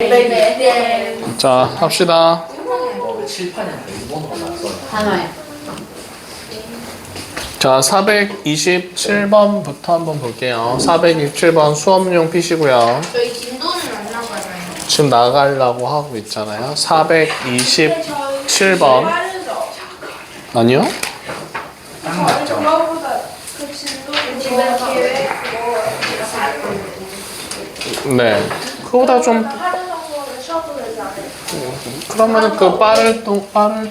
네. 자, 합시다. 칠판에 일본어가 났어요. 단어에. 자, 427번부터 한번 볼게요. 427번 수업용 PC고요. 저희 진도는 안 나가요. 지금 나가려고 하고 있잖아요. 427번. 아니요? 딱 맞죠? 그 진도는 지금 계획 네. 그거보다 좀 그러면은 그 빠를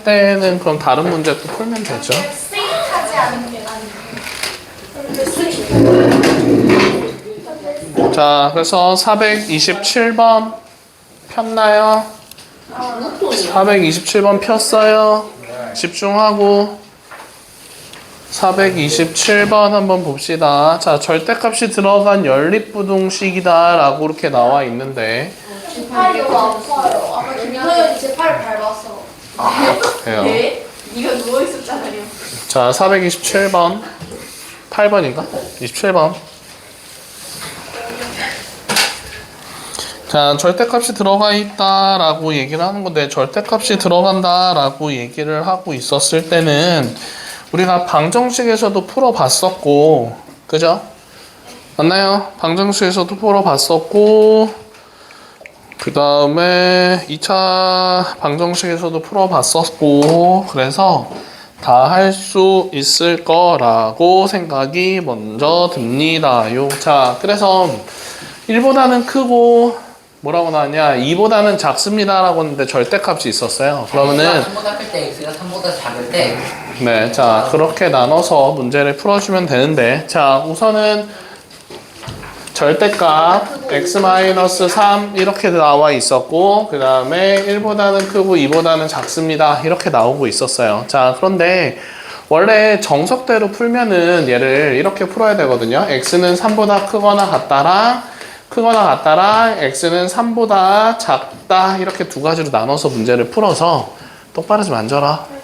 때는 그럼 다른 문제 또 풀면 되죠. 스윙하지 않은 게 자, 그래서 427번 폈나요? 427번 폈어요. 집중하고 427번 한번 봅시다. 자, 절대값이 들어간 연립부등식이다 라고 이렇게 나와 있는데 팔이 너무 아파요. 아까 김서연이 제 팔을 밟았어. 그래요. 네? 네가 누워 있었잖아요. 자, 427번 8번인가? 27번. 자, 절대값이 들어가 있다라고 얘기를 하는 건데 절대값이 들어간다라고 얘기를 하고 있었을 때는 우리가 방정식에서도 풀어봤었고, 그죠? 맞나요? 방정식에서도 풀어봤었고, 그 다음에 2차 방정식에서도 풀어봤었고, 그래서 다 할 수 있을 거라고 생각이 먼저 듭니다요. 자, 그래서 1보다는 크고 뭐라고 나왔냐? 2보다는 작습니다 라고 했는데 절대값이 있었어요. 그러면은 3보다 클 때 x가 3보다 작을 때 네, 자 그렇게 나눠서 문제를 풀어주면 되는데 자 우선은 절대값 x-3 이렇게 나와 있었고 그 다음에 1보다는 크고 2보다는 작습니다 이렇게 나오고 있었어요. 자 그런데 원래 정석대로 풀면은 얘를 이렇게 풀어야 되거든요. x는 3보다 크거나 같다랑 x는 3보다 작다 이렇게 두 가지로 나눠서 문제를 풀어서 똑바로 좀 앉아라.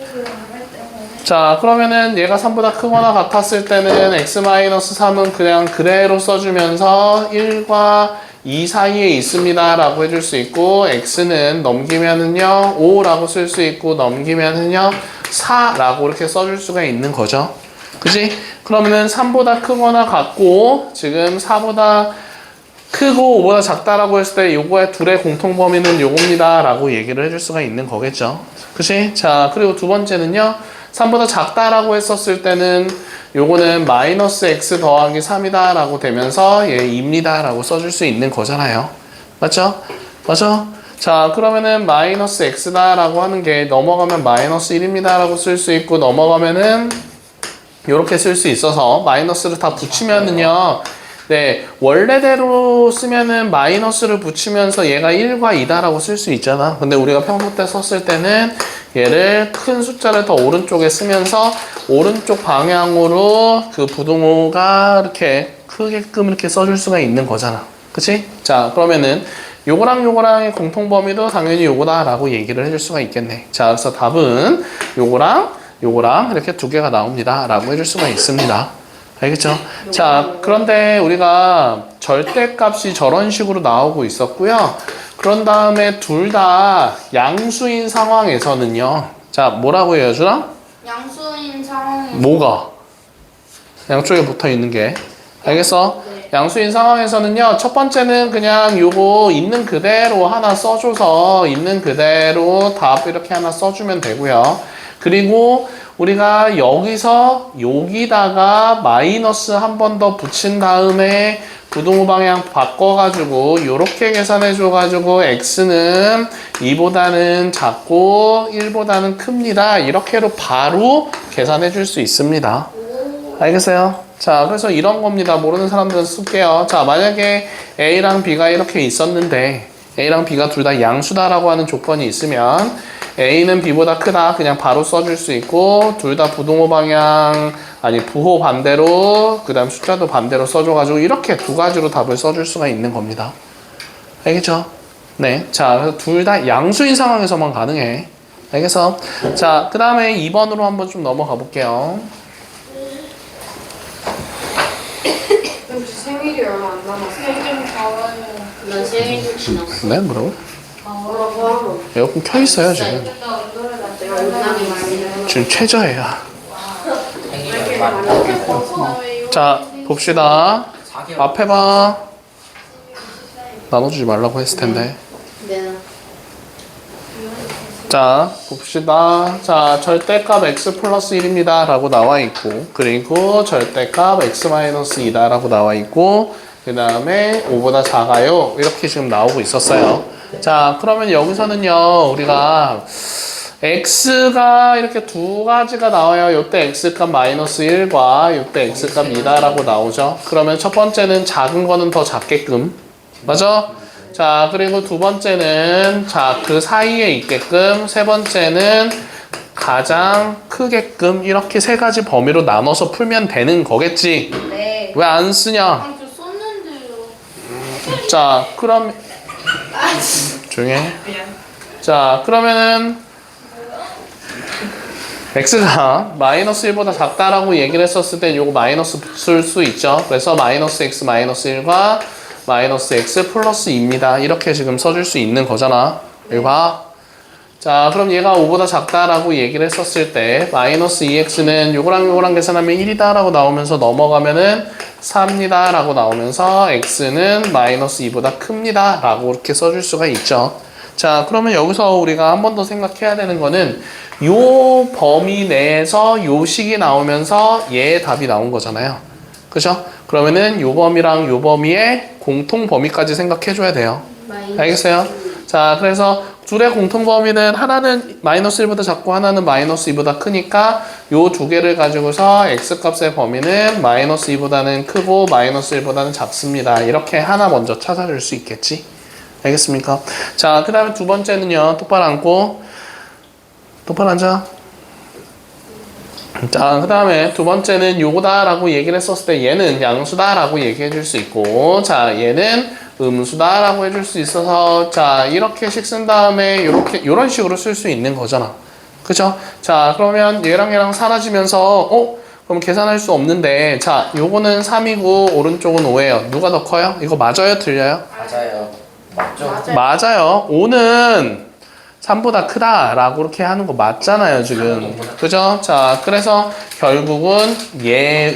자 그러면은 얘가 3보다 크거나 같았을 때는 x-3은 그냥 그대로 써주면서 1과 2 사이에 있습니다 라고 해줄 수 있고 x는 넘기면은요 5라고 쓸 수 있고 넘기면은요 4 라고 이렇게 써줄 수가 있는 거죠. 그치? 그러면은 3보다 크거나 같고 지금 4보다 크고 5보다 작다라고 했을 때 요거의 둘의 공통 범위는 요겁니다 라고 얘기를 해줄 수가 있는 거겠죠. 그치? 자 그리고 두 번째는요 3보다 작다라고 했었을 때는 요거는 마이너스 x 더하기 3이다 라고 되면서 얘 2입니다 라고 써줄 수 있는 거잖아요. 맞죠? 맞죠? 자 그러면은 마이너스 x다 라고 하는 게 넘어가면 마이너스 1입니다 라고 쓸 수 있고 넘어가면은 요렇게 쓸 수 있어서 마이너스를 다 붙이면은요 네, 원래대로 쓰면은 마이너스를 붙이면서 얘가 1과 2다라고 쓸 수 있잖아. 근데 우리가 평소 때 썼을 때는 얘를 큰 숫자를 더 오른쪽에 쓰면서 오른쪽 방향으로 그 부등호가 이렇게 크게끔 이렇게 써줄 수가 있는 거잖아. 그치? 자, 그러면은 요거랑 요거랑의 공통 범위도 당연히 요거다라고 얘기를 해줄 수가 있겠네. 자, 그래서 답은 요거랑 이렇게 두 개가 나옵니다. 라고 해줄 수가 있습니다. 알겠죠? 자, 그런데 우리가 절대값이 저런 식으로 나오고 있었고요. 그런 다음에 둘 다 양수인 상황에서는요. 자, 뭐라고 해요, 준아? 양수인 상황에서 뭐가? 양쪽에 붙어 있는 게. 알겠어? 네. 양수인 상황에서는요. 첫 번째는 그냥 요거 있는 그대로 하나 써줘서 있는 그대로 답 이렇게 하나 써주면 되고요. 그리고 우리가 여기다가 마이너스 한 번 더 붙인 다음에 부등호 방향 바꿔가지고 이렇게 계산해줘가지고 x는 2보다는 작고 1보다는 큽니다. 이렇게로 바로 계산해줄 수 있습니다. 알겠어요? 자, 그래서 이런 겁니다. 모르는 사람들은 쓸게요. 자, 만약에 a랑 b가 이렇게 있었는데 a랑 b가 둘 다 양수다라고 하는 조건이 있으면 a는 b보다 크다 그냥 바로 써줄 수 있고 둘 다 부등호 방향 부호 반대로 그 다음 숫자도 반대로 써줘가지고 이렇게 두 가지로 답을 써줄 수가 있는 겁니다. 알겠죠? 네, 자 그래서 둘 다 양수인 상황에서만 가능해. 알겠어? 자 그 다음에 2번으로 한번 좀 넘어가 볼게요. 생일이 얼마 안 남았어. 생일 좀 가와요. 난 생일 지났어. 네, 뭐라고? 에어컨 켜 있어요 지금. 지금 최저예요. 생일이 얼마 자 봅시다. 4개월. 앞에 봐. 나눠주지 말라고 했을 텐데. 네. 자 봅시다. 자 절대값 x 플러스 1입니다 라고 나와 있고, 그리고 절대값 x 마이너스 2다 라고 나와 있고, 그 다음에 5보다 작아요 이렇게 지금 나오고 있었어요. 자 그러면 여기서는요 우리가 x가 이렇게 두 가지가 나와요. 요때 x값 마이너스 1과 요때 x값 2다 라고 나오죠. 그러면 첫 번째는 작은 거는 더 작게끔, 맞아? 자 그리고 두 번째는 자 그 사이에 있게끔, 세 번째는 가장 크게끔, 이렇게 세 가지 범위로 나눠서 풀면 되는 거겠지. 네. 왜 안 쓰냐? 아, 저 썼는데요. 자 그럼 조용히 해. 자 그러면은 x가 마이너스 1보다 작다라고 얘기를 했었을 때 요거 마이너스 쓸 수 있죠. 그래서 마이너스 x 마이너스 1과 마이너스 x 플러스 2입니다. 이렇게 지금 써줄 수 있는 거잖아. 여기 봐. 자 그럼 얘가 5보다 작다라고 얘기를 했었을 때 마이너스 2x는 요거랑 요거랑 계산하면 1이다 라고 나오면서 넘어가면은 4입니다 라고 나오면서 x는 마이너스 2보다 큽니다 라고 이렇게 써줄 수가 있죠. 자 그러면 여기서 우리가 한 번 더 생각해야 되는 거는 요 범위 내에서 요 식이 나오면서 얘의 답이 나온 거잖아요. 그죠? 그러면은 요 범위랑 요 범위의 공통 범위까지 생각해 줘야 돼요. 알겠어요? 자 그래서 둘의 공통 범위는 하나는 마이너스 1보다 작고 하나는 마이너스 2보다 크니까 요 두 개를 가지고서 x값의 범위는 마이너스 2보다는 크고 마이너스 1보다는 작습니다. 이렇게 하나 먼저 찾아줄 수 있겠지? 알겠습니까? 자 그 다음에 두 번째는요, 똑바로 앉고, 똑바로 앉아. 자 그 다음에 두 번째는 요거다 라고 얘기를 했었을 때 얘는 양수다 라고 얘기해 줄 수 있고, 자 얘는 음수다 라고 해줄 수 있어서 자 이렇게 식 쓴 다음에 요런 식으로 쓸 수 있는 거잖아. 그죠? 자 그러면 얘랑 사라지면서 그럼 계산할 수 없는데, 자 요거는 3이고 오른쪽은 5예요. 누가 더 커요? 이거 맞아요? 틀려요? 맞아요. 맞죠? 맞아요. 5는 3보다 크다 라고 이렇게 하는 거 맞잖아요 지금. 그죠? 자 그래서 결국은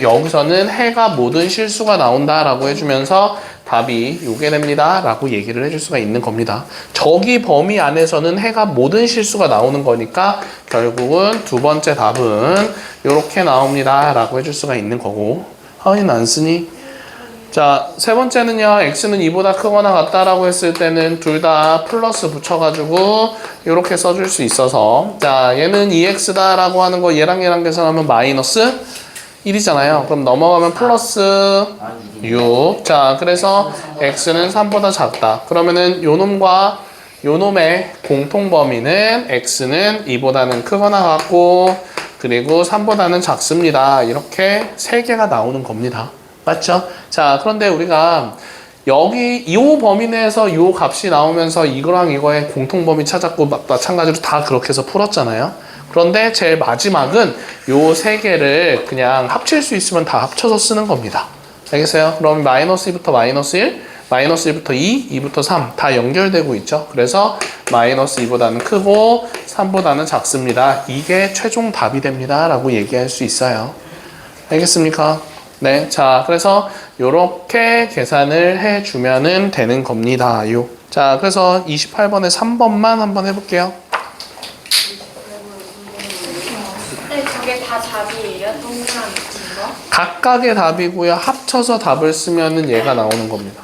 여기서는 해가 모든 실수가 나온다 라고 해주면서 답이 요게 됩니다 라고 얘기를 해줄 수가 있는 겁니다. 저기 범위 안에서는 해가 모든 실수가 나오는 거니까 결국은 두 번째 답은 요렇게 나옵니다 라고 해줄 수가 있는 거고. 하은이는 안 쓰니? 자, 세 번째는요, x는 2보다 크거나 같다라고 했을 때는 둘 다 플러스 붙여가지고 이렇게 써줄 수 있어서, 자, 얘는 2x다라고 하는 거 얘랑 계산하면 마이너스 1이잖아요. 그럼 넘어가면 플러스 6. 자, 그래서 x는 3보다 작다. 그러면은 요 놈과 요 놈의 공통 범위는 x는 2보다는 크거나 같고, 그리고 3보다는 작습니다. 이렇게 세 개가 나오는 겁니다. 맞죠? 자, 그런데 우리가 여기 이 범위 내에서 이 값이 나오면서 이거랑 이거의 공통 범위 찾았고 마찬가지로 다 그렇게 해서 풀었잖아요. 그런데 제일 마지막은 요 세 개를 그냥 합칠 수 있으면 다 합쳐서 쓰는 겁니다. 알겠어요? 그럼 마이너스 2부터 마이너스 1, 마이너스 1부터 2, 2부터 3 다 연결되고 있죠. 그래서 마이너스 2보다는 크고 3보다는 작습니다. 이게 최종 답이 됩니다 라고 얘기할 수 있어요. 알겠습니까? 네, 자 그래서 요렇게 계산을 해주면은 되는 겁니다. 자 그래서 28번에 3번만 한번 해볼게요. 네, 저게 다 답이에요? 동그라미 같은 거? 각각의 답이고요. 합쳐서 답을 쓰면은 얘가 나오는 겁니다.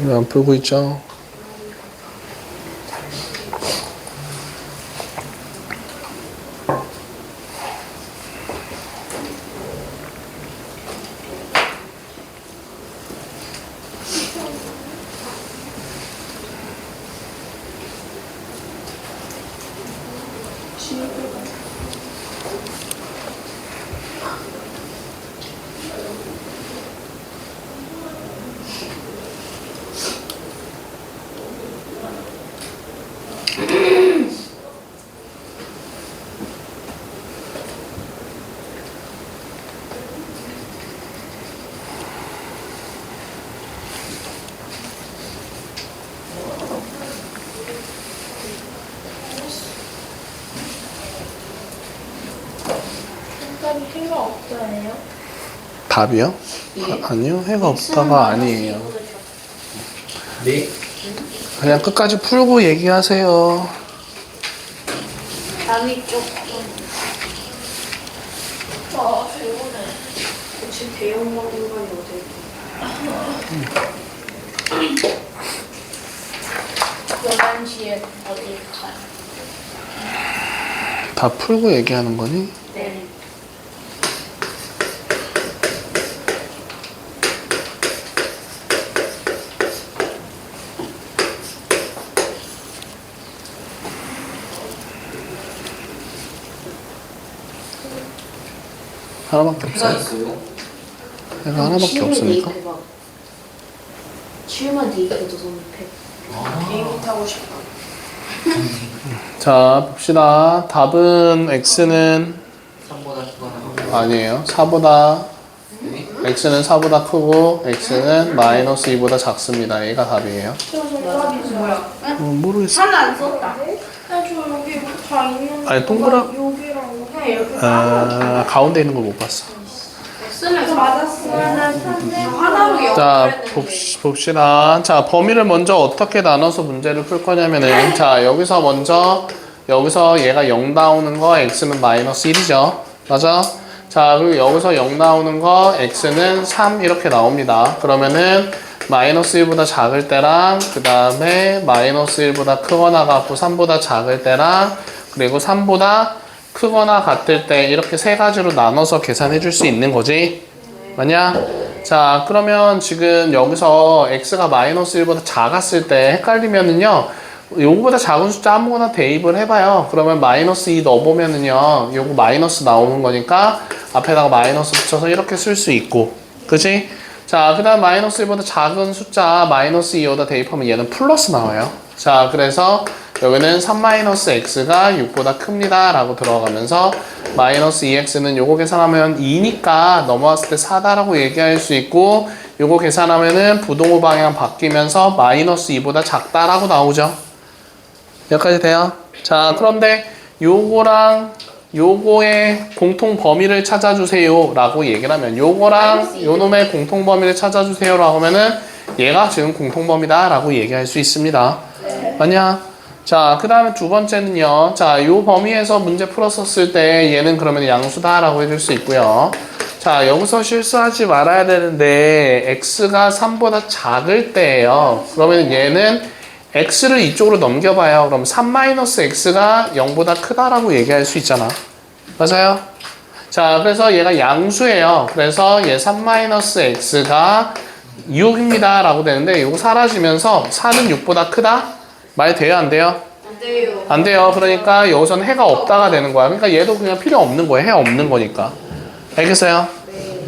왜 안 풀고 있죠? 해가 없어요? 답이요? 아니요, 해가 없다가 아니에요. 네. 그냥 끝까지 풀고 얘기하세요. 남이 조금. 아, 배우네. 혹시 대형만 인간이 어디? 11시에 어디 가요? 다 풀고 얘기하는 거니? 네. 하나밖에 해가 없어요? 있어요? 해가 하나밖에 없으니까. 치유만 대입해도 너무 배. 비행기 타고 싶다. 자, 봅시다. 답은 x는 3보다 크거나 아니에요. 4보다 네? x는 4보다 크고 x는 마이너스 2보다 작습니다. 얘가 답이에요. 저 정답이 뭐야? 모르겠어. 하나 안 썼다. 저 여기 다 있는. 아니, 동그라- 여기랑 그냥 여기. 가운데 있는 걸 못 봤어. 쓰면서 맞았으면 하나로 자, 봅시다. 자, 범위를 먼저 어떻게 나눠서 문제를 풀 거냐면은, 자, 여기서 얘가 0 나오는 거 x는 마이너스 1이죠. 맞아? 자, 그리고 여기서 0 나오는 거 x는 3 이렇게 나옵니다. 그러면은 마이너스 1보다 작을 때랑 그 다음에 마이너스 1보다 크거나 같고 3보다 작을 때랑 그리고 3보다 크거나 같을 때 이렇게 세 가지로 나눠서 계산해 줄 수 있는 거지. 맞냐? 자, 그러면 지금 여기서 x가 마이너스 1보다 작았을 때 헷갈리면은요, 요거보다 작은 숫자 아무거나 대입을 해봐요. 그러면 마이너스 2 넣어보면은요, 요거 마이너스 나오는 거니까 앞에다가 마이너스 붙여서 이렇게 쓸 수 있고, 그치? 자, 그 다음 마이너스 1보다 작은 숫자 마이너스 2 여기다 대입하면 얘는 플러스 나와요. 자, 그래서 여기는 3-x가 6보다 큽니다 라고 들어가면서 마이너스 2x는 요거 계산하면 2니까 넘어왔을 때 4다라고 얘기할 수 있고, 요거 계산하면은 부동호 방향 바뀌면서 마이너스 2보다 작다라고 나오죠. 여기까지 돼요? 자, 그런데 요거랑 요거의 공통 범위를 찾아주세요 라고 얘기를 하면, 요거랑 요놈의 공통 범위를 찾아주세요 라고 하면은 얘가 지금 공통 범위다 라고 얘기할 수 있습니다. 맞냐? 자, 그 다음에 두 번째는요. 자, 요 범위에서 문제 풀었었을 때 얘는 그러면 양수다 라고 해줄 수 있고요. 자, 여기서 실수하지 말아야 되는데 x가 3보다 작을 때예요. 그러면 얘는 x를 이쪽으로 넘겨봐요. 그럼 3-x가 0보다 크다라고 얘기할 수 있잖아. 맞아요? 자, 그래서 얘가 양수예요. 그래서 얘 3-x가 6입니다 라고 되는데, 이거 사라지면서 4는 6보다 크다? 말 돼요, 안 돼요? 안 돼요. 안 돼요. 그러니까 여기서는 해가 없다가 되는 거야. 그러니까 얘도 그냥 필요 없는 거예요. 해 없는 거니까. 알겠어요? 네.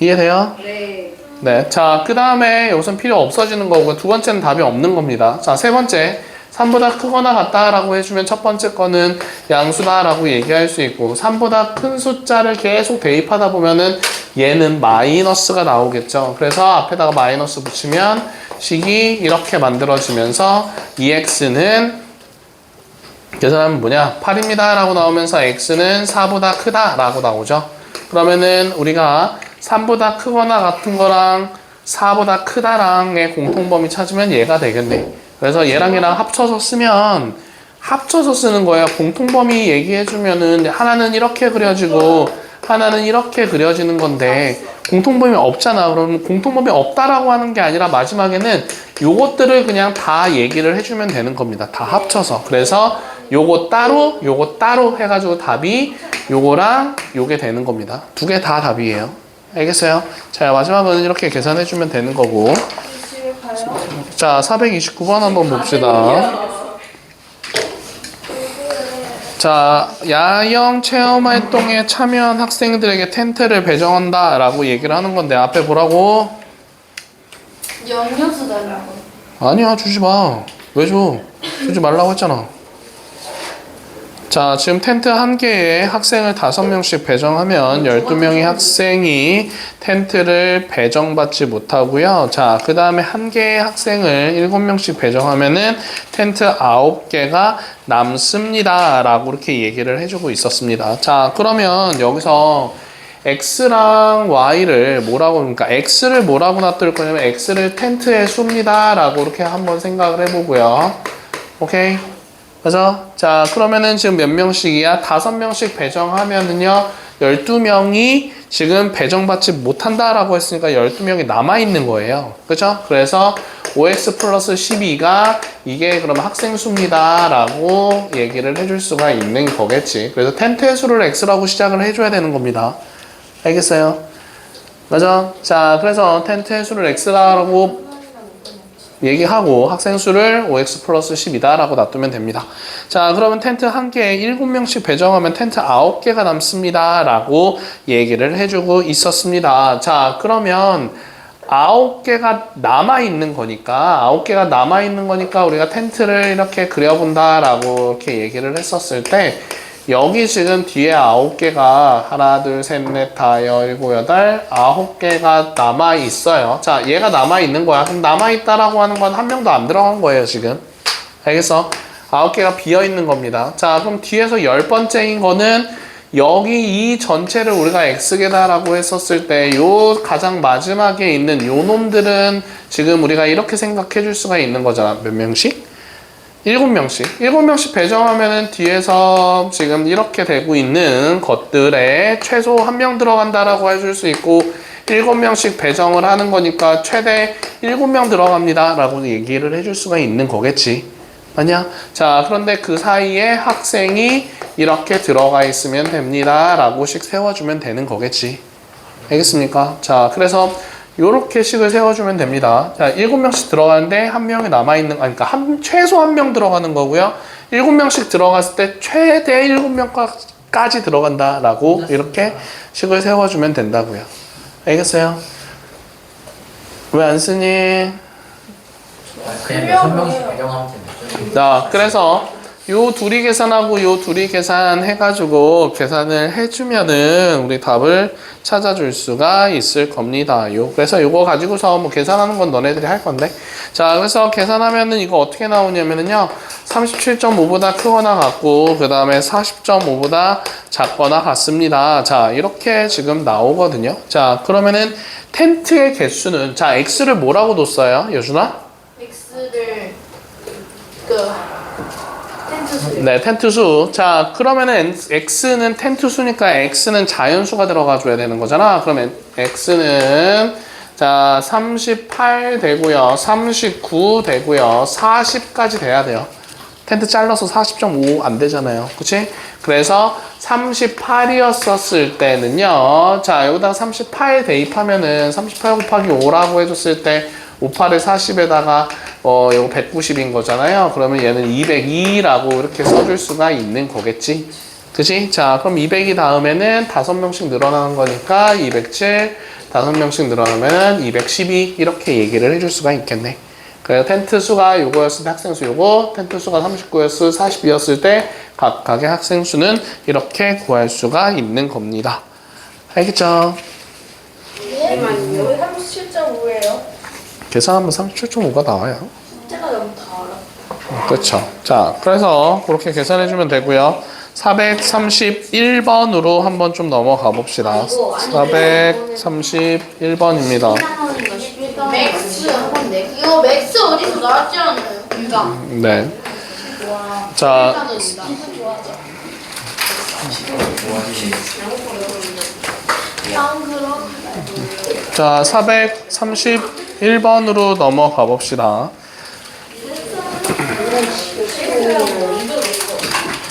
이해돼요? 네. 네. 자, 그 다음에 여기선 필요 없어지는 거고, 두 번째는 답이 없는 겁니다. 자, 세 번째. 3보다 크거나 같다라고 해주면 첫 번째 거는 양수다라고 얘기할 수 있고, 3보다 큰 숫자를 계속 대입하다 보면은 얘는 마이너스가 나오겠죠. 그래서 앞에다가 마이너스 붙이면 식이 이렇게 만들어지면서 2x는 계산하면 뭐냐? 8입니다 라고 나오면서 x는 4보다 크다 라고 나오죠. 그러면은 우리가 3보다 크거나 같은 거랑 4보다 크다랑의 공통범위 찾으면 얘가 되겠네. 그래서 얘랑 얘랑 합쳐서 쓰면 합쳐서 쓰는 거예요. 공통범위 얘기해주면은 하나는 이렇게 그려지고 하나는 이렇게 그려지는 건데 공통범위 없잖아. 그럼 공통범위 없다라고 하는 게 아니라 마지막에는 요것들을 그냥 다 얘기를 해주면 되는 겁니다. 다 합쳐서. 그래서 요거 따로 해가지고 답이 요거랑 요게 되는 겁니다. 두 개 다 답이에요. 알겠어요? 자, 마지막은 이렇게 계산해주면 되는 거고. 집에 가요? 자, 429번 한번 봅시다. 자, 야영 체험활동에 참여한 학생들에게 텐트를 배정한다 라고 얘기를 하는 건데, 앞에 보라고? 영양수 달라고. 아니야, 주지 마. 왜 줘? 주지 말라고 했잖아. 자, 지금 텐트 한 개에 학생을 5명씩 배정하면 12명의 학생이 텐트를 배정받지 못하고요. 자, 그 다음에 한 개의 학생을 7명씩 배정하면은 텐트 9개가 남습니다 라고 이렇게 얘기를 해주고 있었습니다. 자, 그러면 여기서 x랑 y를 뭐라고, 그러니까 x를 뭐라고 놔둘 거냐면 x를 텐트의 수입니다 라고 이렇게 한번 생각을 해보고요. 오케이? 그죠? 자, 그러면은 지금 몇 명씩이야? 5명씩 배정하면은요 12명이 지금 배정받지 못한다라고 했으니까 12명이 남아있는 거예요. 그죠? 그래서 5x 플러스 12가 이게 그러면 학생 수입니다 라고 얘기를 해줄 수가 있는 거겠지. 그래서 텐트의 수를 x라고 시작을 해줘야 되는 겁니다. 알겠어요? 맞아? 자, 그래서 텐트의 수를 x라고 얘기하고 학생 수를 5x 플러스 10이다 라고 놔두면 됩니다. 자, 그러면 텐트 한 개에 7명씩 배정하면 텐트 9개가 남습니다 라고 얘기를 해주고 있었습니다. 자, 그러면 9개가 남아있는 거니까 9개가 남아있는 거니까 우리가 텐트를 이렇게 그려본다 라고 이렇게 얘기를 했었을 때 여기 지금 뒤에 9개가 하나, 둘, 셋, 넷, 다, 여, 일곱, 여덟, 9개가 남아있어요. 자, 얘가 남아있는 거야. 그럼 남아있다라고 하는 건 한 명도 안 들어간 거예요, 지금. 알겠어? 9개가 비어있는 겁니다. 자, 그럼 뒤에서 10번째인 거는 여기 이 전체를 우리가 x개다라고 했었을 때 요 가장 마지막에 있는 요 놈들은 지금 우리가 이렇게 생각해 줄 수가 있는 거잖아. 몇 명씩? 7명씩. 7명씩 배정하면은 뒤에서 지금 이렇게 되고 있는 것들에 최소 1명 들어간다라고 해줄 수 있고 7명씩 배정을 하는 거니까 최대 7명 들어갑니다 라고 얘기를 해줄 수가 있는 거겠지. 아니야? 자, 그런데 그 사이에 학생이 이렇게 들어가 있으면 됩니다 라고씩 세워주면 되는 거겠지. 알겠습니까? 자, 그래서 요렇게 식을 세워주면 됩니다. 자, 7명씩 들어가는데 1명이 남아있는, 그러니까 최소 1명 들어가는 거고요. 7명씩 들어갔을 때 최대 7명까지 들어간다 라고 이렇게 식을 세워주면 된다고요. 알겠어요? 왜 안 쓰니? 그냥 6명씩 배정하면 되겠죠? 자, 그래서 요 둘이 계산하고 요 둘이 계산해가지고 계산을 해주면은 우리 답을 찾아줄 수가 있을 겁니다. 그래서 요거 가지고서 뭐 계산하는 건 너네들이 할 건데. 자, 그래서 계산하면은 이거 어떻게 나오냐면은요. 37.5보다 크거나 같고, 그 다음에 40.5보다 작거나 같습니다. 자, 이렇게 지금 나오거든요. 자, 그러면은 텐트의 개수는, 자, x를 뭐라고 뒀어요? 여준아? X를 텐트 수. 네, 텐트 수. 자, 그러면은 x는 텐트 수니까 x는 자연수가 들어가 줘야 되는 거잖아. 그러면 x는 자, 38 되고요. 39 되고요. 40까지 돼야 돼요. 텐트 잘라서 40.5 안 되잖아요. 그치? 그래서 38이었었을 때는요. 자, 여기다가 38 대입하면은 38 곱하기 5라고 해줬을 때 58을 40에다가 이거 190인 거잖아요. 그러면 얘는 202라고 이렇게 써줄 수가 있는 거겠지. 그치? 자, 그럼 202 다음에는 5명씩 늘어나는 거니까 207, 5명씩 늘어나면 212 이렇게 얘기를 해줄 수가 있겠네. 그래서 텐트 수가 요거였을 때 학생 수 요거, 텐트 수가 39였을 42였을 때 각각의 학생 수는 이렇게 구할 수가 있는 겁니다. 알겠죠? 잠깐만요. 여기 37.5예요. 계산하면 37.5가 나와요. 숫자가 너무 달아. 그렇죠. 자, 그래서 그렇게 계산해주면 되고요. 431번으로 한번 좀 넘어가 봅시다. 431번입니다. 맥스. 이거 맥스 어디서 나왔지 않아요? 유다. 네. 자, 자, 431번으로 넘어가 봅시다.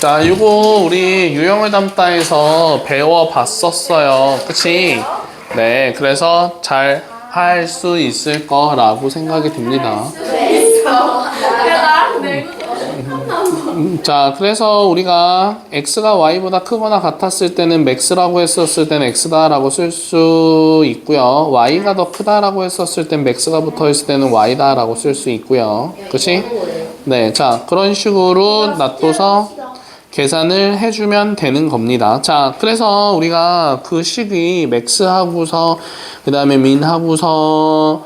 자, 이거 우리 유형을 담다에서 배워봤었어요. 그치? 네, 그래서 잘 할 수 있을 거라고 생각이 듭니다. 자, 그래서 우리가 x가 y보다 크거나 같았을 때는 max라고 했었을 때는 x다라고 쓸 수 있고요. y가 더 크다라고 했었을 땐 max가 붙어있을 때는 y다라고 쓸 수 있고요. 그치? 네, 자, 그런 식으로 놔둬서 계산을 해주면 되는 겁니다. 자, 그래서 우리가 그 식이 max하고서 그 다음에 min하고서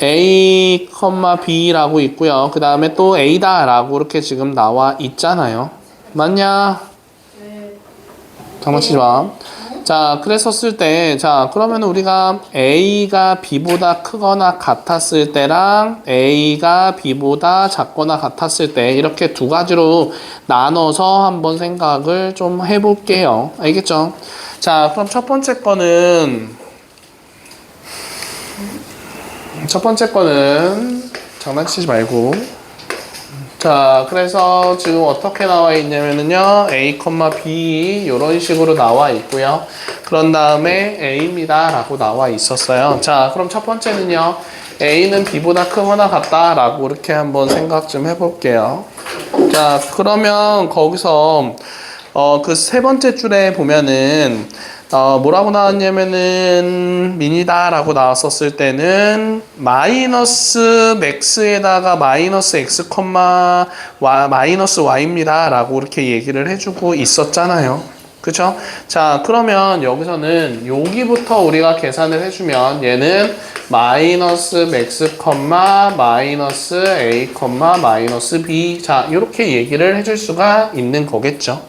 A, B라고 있고요. 그 다음에 또 A다 라고 이렇게 지금 나와 있잖아요. 맞냐? 장난치지 마. 자, 그랬었을 때, 자, 그러면 우리가 A가 B보다 크거나 같았을 때랑 A가 B보다 작거나 같았을 때 이렇게 두 가지로 나눠서 한번 생각을 좀 해볼게요. 알겠죠? 자, 그럼 첫 번째 거는 장난치지 말고 자, 그래서 지금 어떻게 나와 있냐면은요, A, B 이런 식으로 나와 있고요. 그런 다음에 A입니다 라고 나와 있었어요. 자, 그럼 첫 번째는요, A는 B보다 크거나 같다 라고 이렇게 한번 생각 좀 해볼게요. 자, 그러면 거기서 그 세 번째 줄에 보면은 뭐라고 나왔냐면은 민이다 라고 나왔었을 때는 마이너스 맥스에다가 마이너스 x 콤마 마이너스 y입니다 라고 이렇게 얘기를 해주고 있었잖아요. 그쵸? 자, 그러면 여기서는 여기부터 우리가 계산을 해주면 얘는 마이너스 맥스 콤마 마이너스 a 콤마 마이너스 b 자, 이렇게 얘기를 해줄 수가 있는 거겠죠.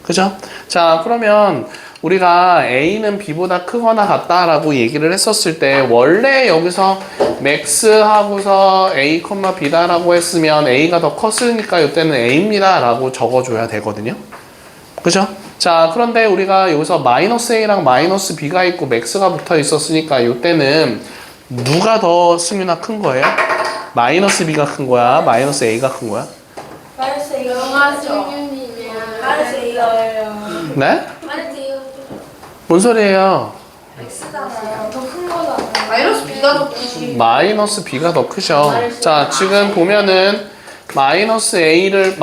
그죠? 자, 그러면 우리가 A는 B보다 크거나 같다라고 얘기를 했었을 때 원래 여기서 max하고서 A, B다라고 했으면 A가 더 컸으니까 이때는 A입니다 라고 적어줘야 되거든요. 그죠? 자, 그런데 우리가 여기서 마이너스 A랑 마이너스 B가 있고 max가 붙어 있었으니까 이때는 누가 더 승윤아 큰 거예요? 마이너스 B가 큰 거야? 마이너스 A가 큰 거야? 마이너스 영화 A가 승윤이냐. 마이너스 A가예요. 네? 마이너스 A가 뭔 소리예요? X잖아요. 더 큰 거잖아요. 마이너스 B가 더 크지. 마이너스 B가 더 크죠. 자, 지금 보면은 마이너스를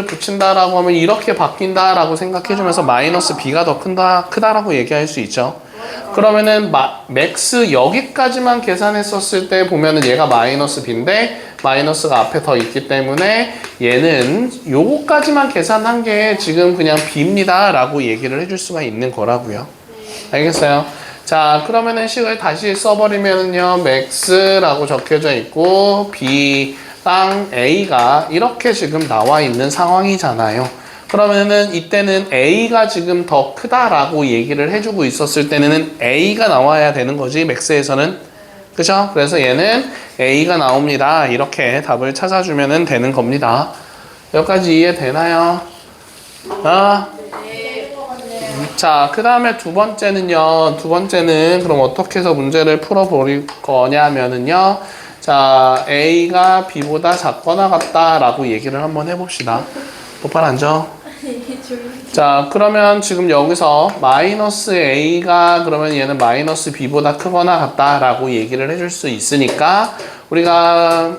붙인다라고 하면 이렇게 바뀐다라고 생각해주면서 마이너스 B가 더 크다라고 얘기할 수 있죠. 그러면은 맥스 여기까지만 계산했었을 때 보면은 얘가 마이너스 B인데 마이너스가 앞에 더 있기 때문에 얘는 요거까지만 계산한 게 지금 그냥 B입니다 라고 얘기를 해줄 수가 있는 거라고요. 알겠어요? 자, 그러면은 식을 다시 써버리면은요, max라고 적혀져 있고 B랑 A가 이렇게 지금 나와 있는 상황이잖아요. 그러면은 이때는 A가 지금 더 크다라고 얘기를 해주고 있었을 때는 A가 나와야 되는 거지, max에서는. 그죠? 그래서 얘는 A가 나옵니다. 이렇게 답을 찾아주면 되는 겁니다. 여기까지 이해되나요? 자, 그 다음에 두 번째는요. 그럼 어떻게 해서 문제를 풀어볼 거냐면은요. 자, A가 B보다 작거나 같다라고 얘기를 한번 해봅시다. 똑바로 앉아. 자, 그러면 지금 여기서 마이너스 A가 그러면 얘는 마이너스 B보다 크거나 같다라고 얘기를 해줄 수 있으니까 우리가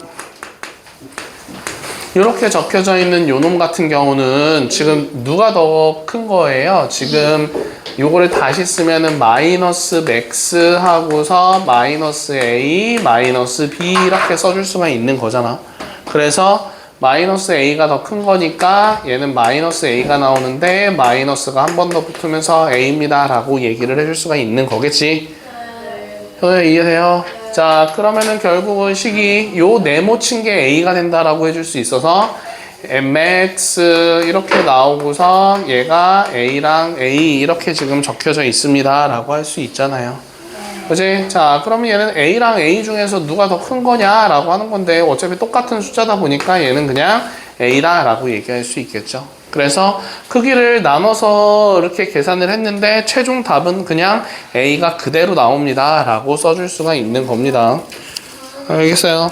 이렇게 적혀져 있는 요놈 같은 경우는 지금 누가 더 큰 거예요? 지금 요거를 다시 쓰면은 마이너스 맥스 하고서 마이너스 A, 마이너스 B 이렇게 써줄 수가 있는 거잖아. 그래서 마이너스 A가 더 큰 거니까 얘는 마이너스 A가 나오는데 마이너스가 한 번 더 붙으면서 A입니다 라고 얘기를 해줄 수가 있는 거겠지. 이해돼요? 자, 그러면은 결국은 식이 요 네모친 게 A가 된다라고 해줄 수 있어서 mx 이렇게 나오고서 얘가 A랑 A 이렇게 지금 적혀져 있습니다 라고 할 수 있잖아요. 그치? 자, 그러면 얘는 A랑 A 중에서 누가 더 큰 거냐 라고 하는 건데 어차피 똑같은 숫자다 보니까 얘는 그냥 A다 라고 얘기할 수 있겠죠. 그래서 크기를 나눠서 이렇게 계산을 했는데 최종 답은 그냥 A가 그대로 나옵니다 라고 써줄 수가 있는 겁니다. 알겠어요?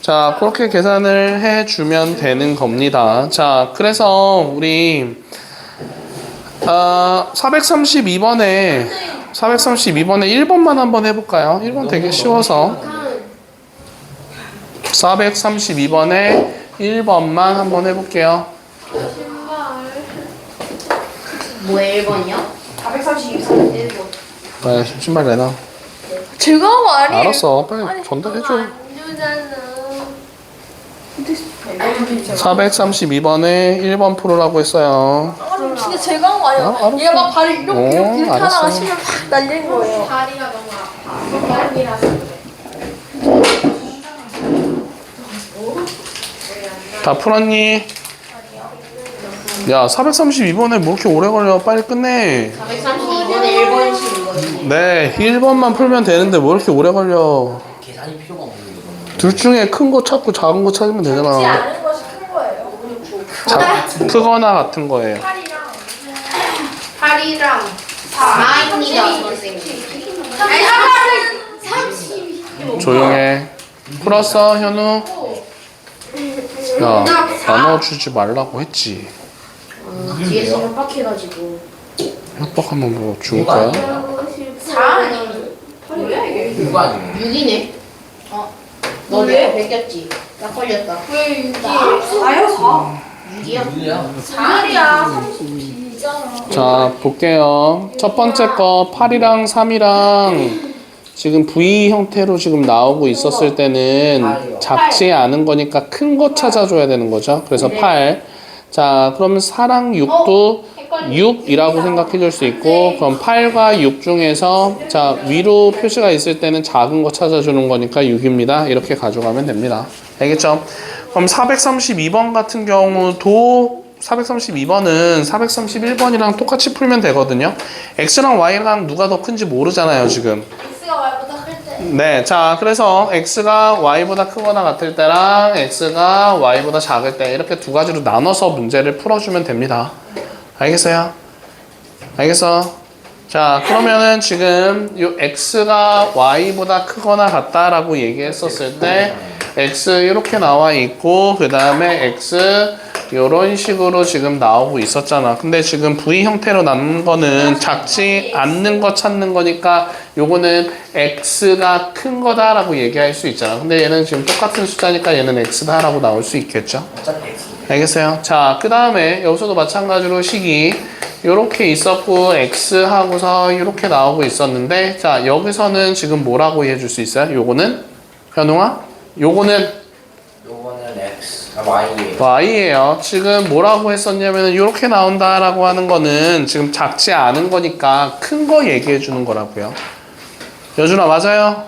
자, 그렇게 계산을 해주면 되는 겁니다. 자, 그래서 우리 432번에 1번만 한번 해볼까요? 1번 되게 쉬워서 432번에 1번만 한번 해볼게요. 뭐에 1번이요? 432번 1번. 아, 신발 내놔. 제가 한 거 아니에요? 알았어, 빨리 전달해줘. 안 주잖아. 432번에 1번 풀으라고 했어요. 아니 진짜 제가 한 거 아니에요. 알았어. 얘가 막 발을 이렇게 알았어. 하다가 심을 팍 날린 거예요. 다리가 너무 아파. 다리라서 그래. 다 풀었니? 야 432번에 뭐 이렇게 오래 걸려. 빨리 끝내. 432번에 1번씩 이거지. 네 1번만 풀면 되는데 뭐 이렇게 오래 걸려. 계산이 필요가 없는 거거든요. 둘 중에 큰 거 찾고 작은 거 찾으면 작지 되잖아. 않은 것이 큰 거예요. 크거나 같은 거예요. 8이랑 4입니다, 선생님. 아니 30. 조용해. 풀었어 현우? 야 나눠주지 말라고 했지. 뒤에서 협박해가지고. 협박하면 뭐 죽을 거야? 4 아니면 뭐야 이게? 이거 아니에요? 6이네. 너 내가 베꼈지? 나 걸렸다. 왜 6이에요? 4요 4. 6이야? 이거야? 4이야 32잖아. 자 볼게요. 첫 번째 거 8이랑 3이랑 지금 V 형태로 지금 나오고 있었을 때는 작지 않은 거니까 큰 거 찾아줘야 되는 거죠. 그래서 8. 자 그러면 4랑 6도 6이라고 생각해 줄 수 있고, 그럼 8과 6 중에서 자 위로 표시가 있을 때는 작은 거 찾아주는 거니까 6입니다. 이렇게 가져가면 됩니다. 알겠죠? 그럼 432번 같은 경우도 432번은 431번이랑 똑같이 풀면 되거든요. X랑 Y랑 누가 더 큰지 모르잖아요 지금. X가 Y보다 클 때. 네, 자 그래서 X가 Y보다 크거나 같을 때랑 X가 Y보다 작을 때 이렇게 두 가지로 나눠서 문제를 풀어주면 됩니다. 알겠어요? 알겠어? 자 그러면은 지금 요 X가 Y보다 크거나 같다라고 얘기했었을 때 X 이렇게 나와 있고 그 다음에 X 이런 식으로 지금 나오고 있었잖아. 근데 지금 V 형태로 남은 거는 작지 않는 거 찾는 거니까 요거는 X가 큰 거다라고 얘기할 수 있잖아. 근데 얘는 지금 똑같은 숫자니까 얘는 X다라고 나올 수 있겠죠. 어차피 X. 알겠어요? 자, 그 다음에 여기서도 마찬가지로 식이 요렇게 있었고 X 하고서 이렇게 나오고 있었는데 자, 여기서는 지금 뭐라고 해줄 수 있어요? 요거는? 현웅아? 요거는 요거는 X, Y예요. Y예요. 지금 뭐라고 했었냐면 이렇게 나온다라고 하는 거는 지금 작지 않은 거니까 큰 거 얘기해 주는 거라고요. 여준아 맞아요?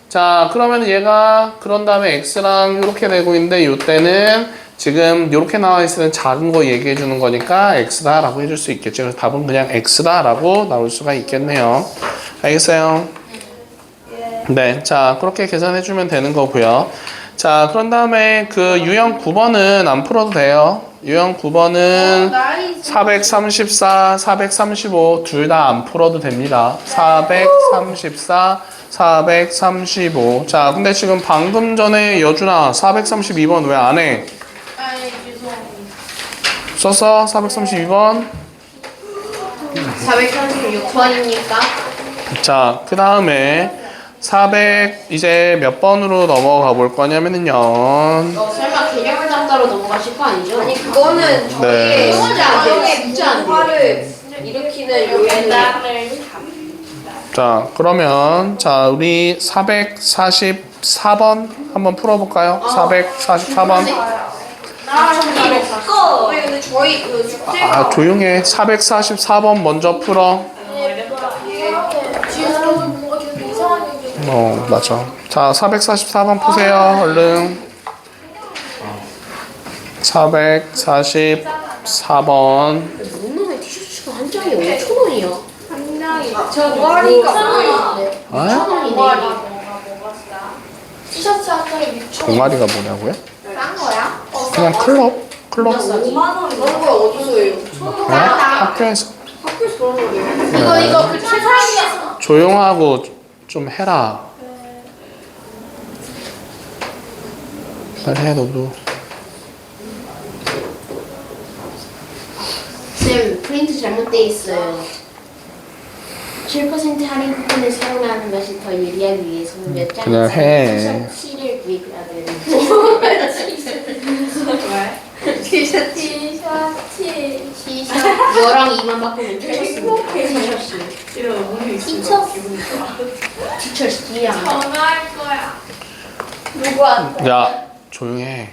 자 그러면 얘가 그런 다음에 X랑 이렇게 되고 있는데 이때는 지금 이렇게 나와 있을 때는 작은 거 얘기해 주는 거니까 X다 라고 해줄 수 있겠죠. 그래서 답은 그냥 X다 라고 나올 수가 있겠네요. 알겠어요? 네, 자 그렇게 계산해 주면 되는 거고요. 자 그런 다음에 그 유형 9번은 안 풀어도 돼요. 유형 9번은 434, 435 둘 다 안 풀어도 됩니다. 434, 435. 자 근데 지금 방금 전에 여준아 432번 왜 안 해? 아니 죄송합니다. 썼어? 432번. 436번입니까? 자, 그 다음에 400 이제 몇 번으로 넘어가 볼 거냐면은요. 설마 개념을 잡다로 넘어가실 거 아니죠? 아니 그거는 네. 문제 안 돼요. 문제 안 돼요. 화를 일으키는 요인을 자, 그러면 자, 우리 444번 한번 풀어 볼까요? 444번. 그거 왜 근데 저희 그 숙제가 아, 조용해. 444번 먼저 풀어. 뒤에서 뭔가 좀 이상한 얘기. 맞아. 자, 444번 푸세요. 얼른. 444번. 놈의 티셔츠가 한 장에 5,000원이야. 저 머리가 뭐예요? 어? 5,000원이네. 티셔츠 한 장에 6천 원. 동아리가 뭐냐고요? 싼 거야? 그냥 클럽? 5만 원. 그런 거 어디서 해요? 네? 학교에서. 학교에서 그런 거예요. 네. 이거 그 최상위에서. 조용하고 좀 해라. 빨리 해 너도. 쌤, 프린트 잘못돼 있어요. 7% 할인 쿠폰을 사용하는 것이 더 유리하기 위해서는 몇 장의 그냥 해. 티셔츠를 구입해야 되는데. 티셔츠. 여랑 2만 바꾸면 티셔츠입니다. 티셔츠야. 전화할 거야. 누구한테? 야 조용해.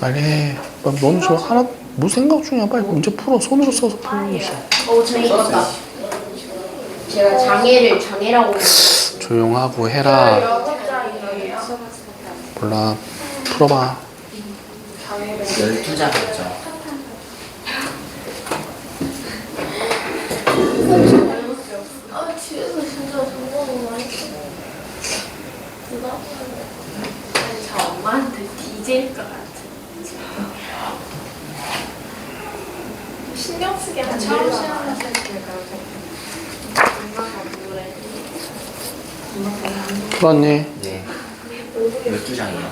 빨리 해. 넌 저 하나 뭐 생각 중이야? 빨리 문제 풀어. 손으로 써서 푸는 거지. 재밌었다. 제가 장애라고 부르는데. 조용하고 해라. 6장이에요. 몰라. 풀어봐. 12장 있죠. 아 집에서 진짜 정보는 많이 써. 누가? 저 엄마한테 뒤질 것 같아. 신경 쓰게 하지 처음 마. 시험했을 때 그렇게 엄마가 뭐래. 풀었니? 네. 12장이요.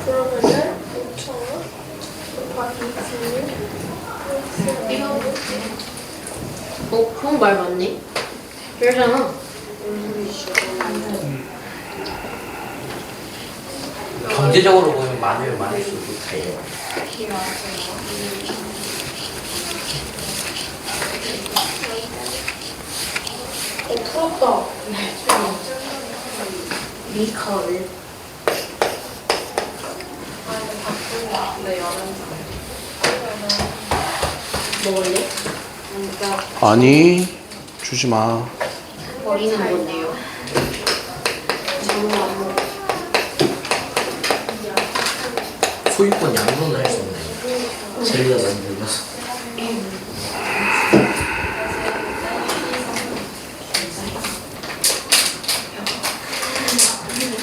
그러면은 5,000원 곱하기 9 이거 그건 말 맞니? 그러잖아. 경제적으로 보면 많으면 많을수록 돼요. 풀었다. 리컬. 네, 여름. 먹을래? 아니 주지 마. 버리는 건데요. 저는 안 먹어. 소유권 양도는 할 수 없네요. 젤리가 만들어서.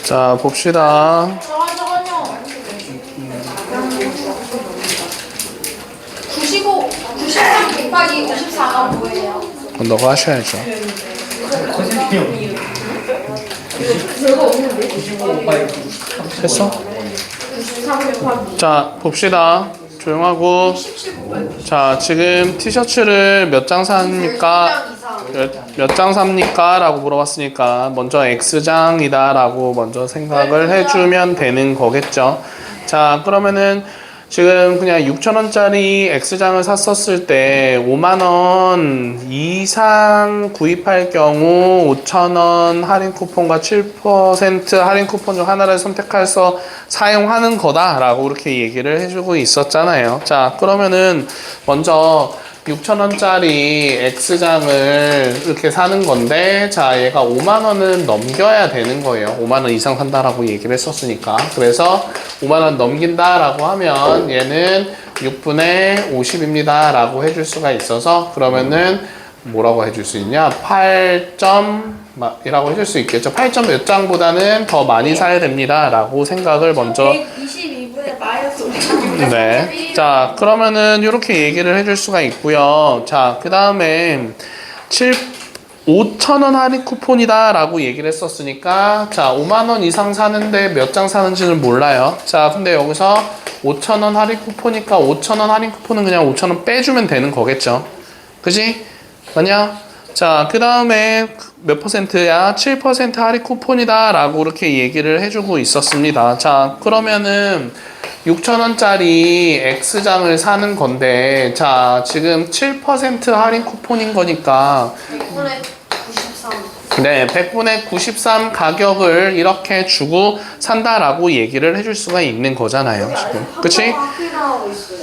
자 봅시다. 잠깐요. 95, 93 곱하기 54가 뭐예요? 그건 너가 하셔야죠. 했어? 93 곱하기 자 봅시다. 조용하고. 자 지금 티셔츠를 몇 장 삽니까? 12장 이상. 몇 장 삽니까? 라고 물어봤으니까 먼저 X장이다 라고 먼저 생각을 해주면 되는 거겠죠. 자 그러면은 지금 그냥 6,000원짜리 X장을 샀었을 때 5만원 이상 구입할 경우 5,000원 할인 쿠폰과 7% 할인 쿠폰 중 하나를 선택해서 사용하는 거다 라고 이렇게 얘기를 해주고 있었잖아요. 자 그러면은 먼저 6,000원짜리 X장을 이렇게 사는 건데 자 얘가 5만원은 넘겨야 되는 거예요. 5만원 이상 산다라고 얘기를 했었으니까. 그래서 5만원 넘긴다 라고 하면 얘는 6분의 50입니다 라고 해줄 수가 있어서 그러면은 뭐라고 해줄 수 있냐? 8점 이라고 해줄 수 있겠죠. 8점 몇 장보다는 더 많이 사야 됩니다 라고 생각을 먼저 122분의 마이너스 5. 네. 자, 그러면은 이렇게 얘기를 해줄 수가 있고요. 자, 그 다음에 5,000원 할인 쿠폰이다 라고 얘기를 했었으니까 자, 5만원 이상 사는데 몇 장 사는지는 몰라요. 자, 근데 여기서 5,000원 할인 쿠폰이니까 5,000원 할인 쿠폰은 그냥 5,000원 빼주면 되는 거겠죠. 그지? 맞냐? 자, 그 다음에 몇 퍼센트야? 7% 할인 쿠폰이다 라고 이렇게 얘기를 해주고 있었습니다. 자, 그러면은 6,000원짜리 X장을 사는 건데 자, 지금 7% 할인 쿠폰인 거니까 100분의 93. 네, 100분의 93 가격을 이렇게 주고 산다라고 얘기를 해줄 수가 있는 거잖아요, 지금. 그치?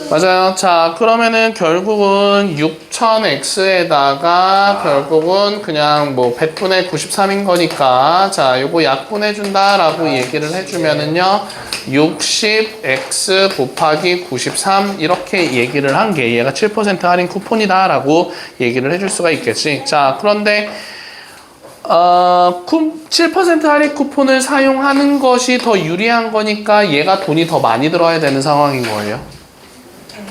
맞아요. 자, 그러면은 결국은 6000X에다가 결국은 그냥 뭐 100분의 93인 거니까 자, 요거 약분해준다라고 얘기를 해주면은요, 60X 곱하기 93 이렇게 얘기를 한 게 얘가 7% 할인 쿠폰이다라고 얘기를 해줄 수가 있겠지. 자, 그런데 7% 할인 쿠폰을 사용하는 것이 더 유리한 거니까 얘가 돈이 더 많이 들어야 되는 상황인 거예요.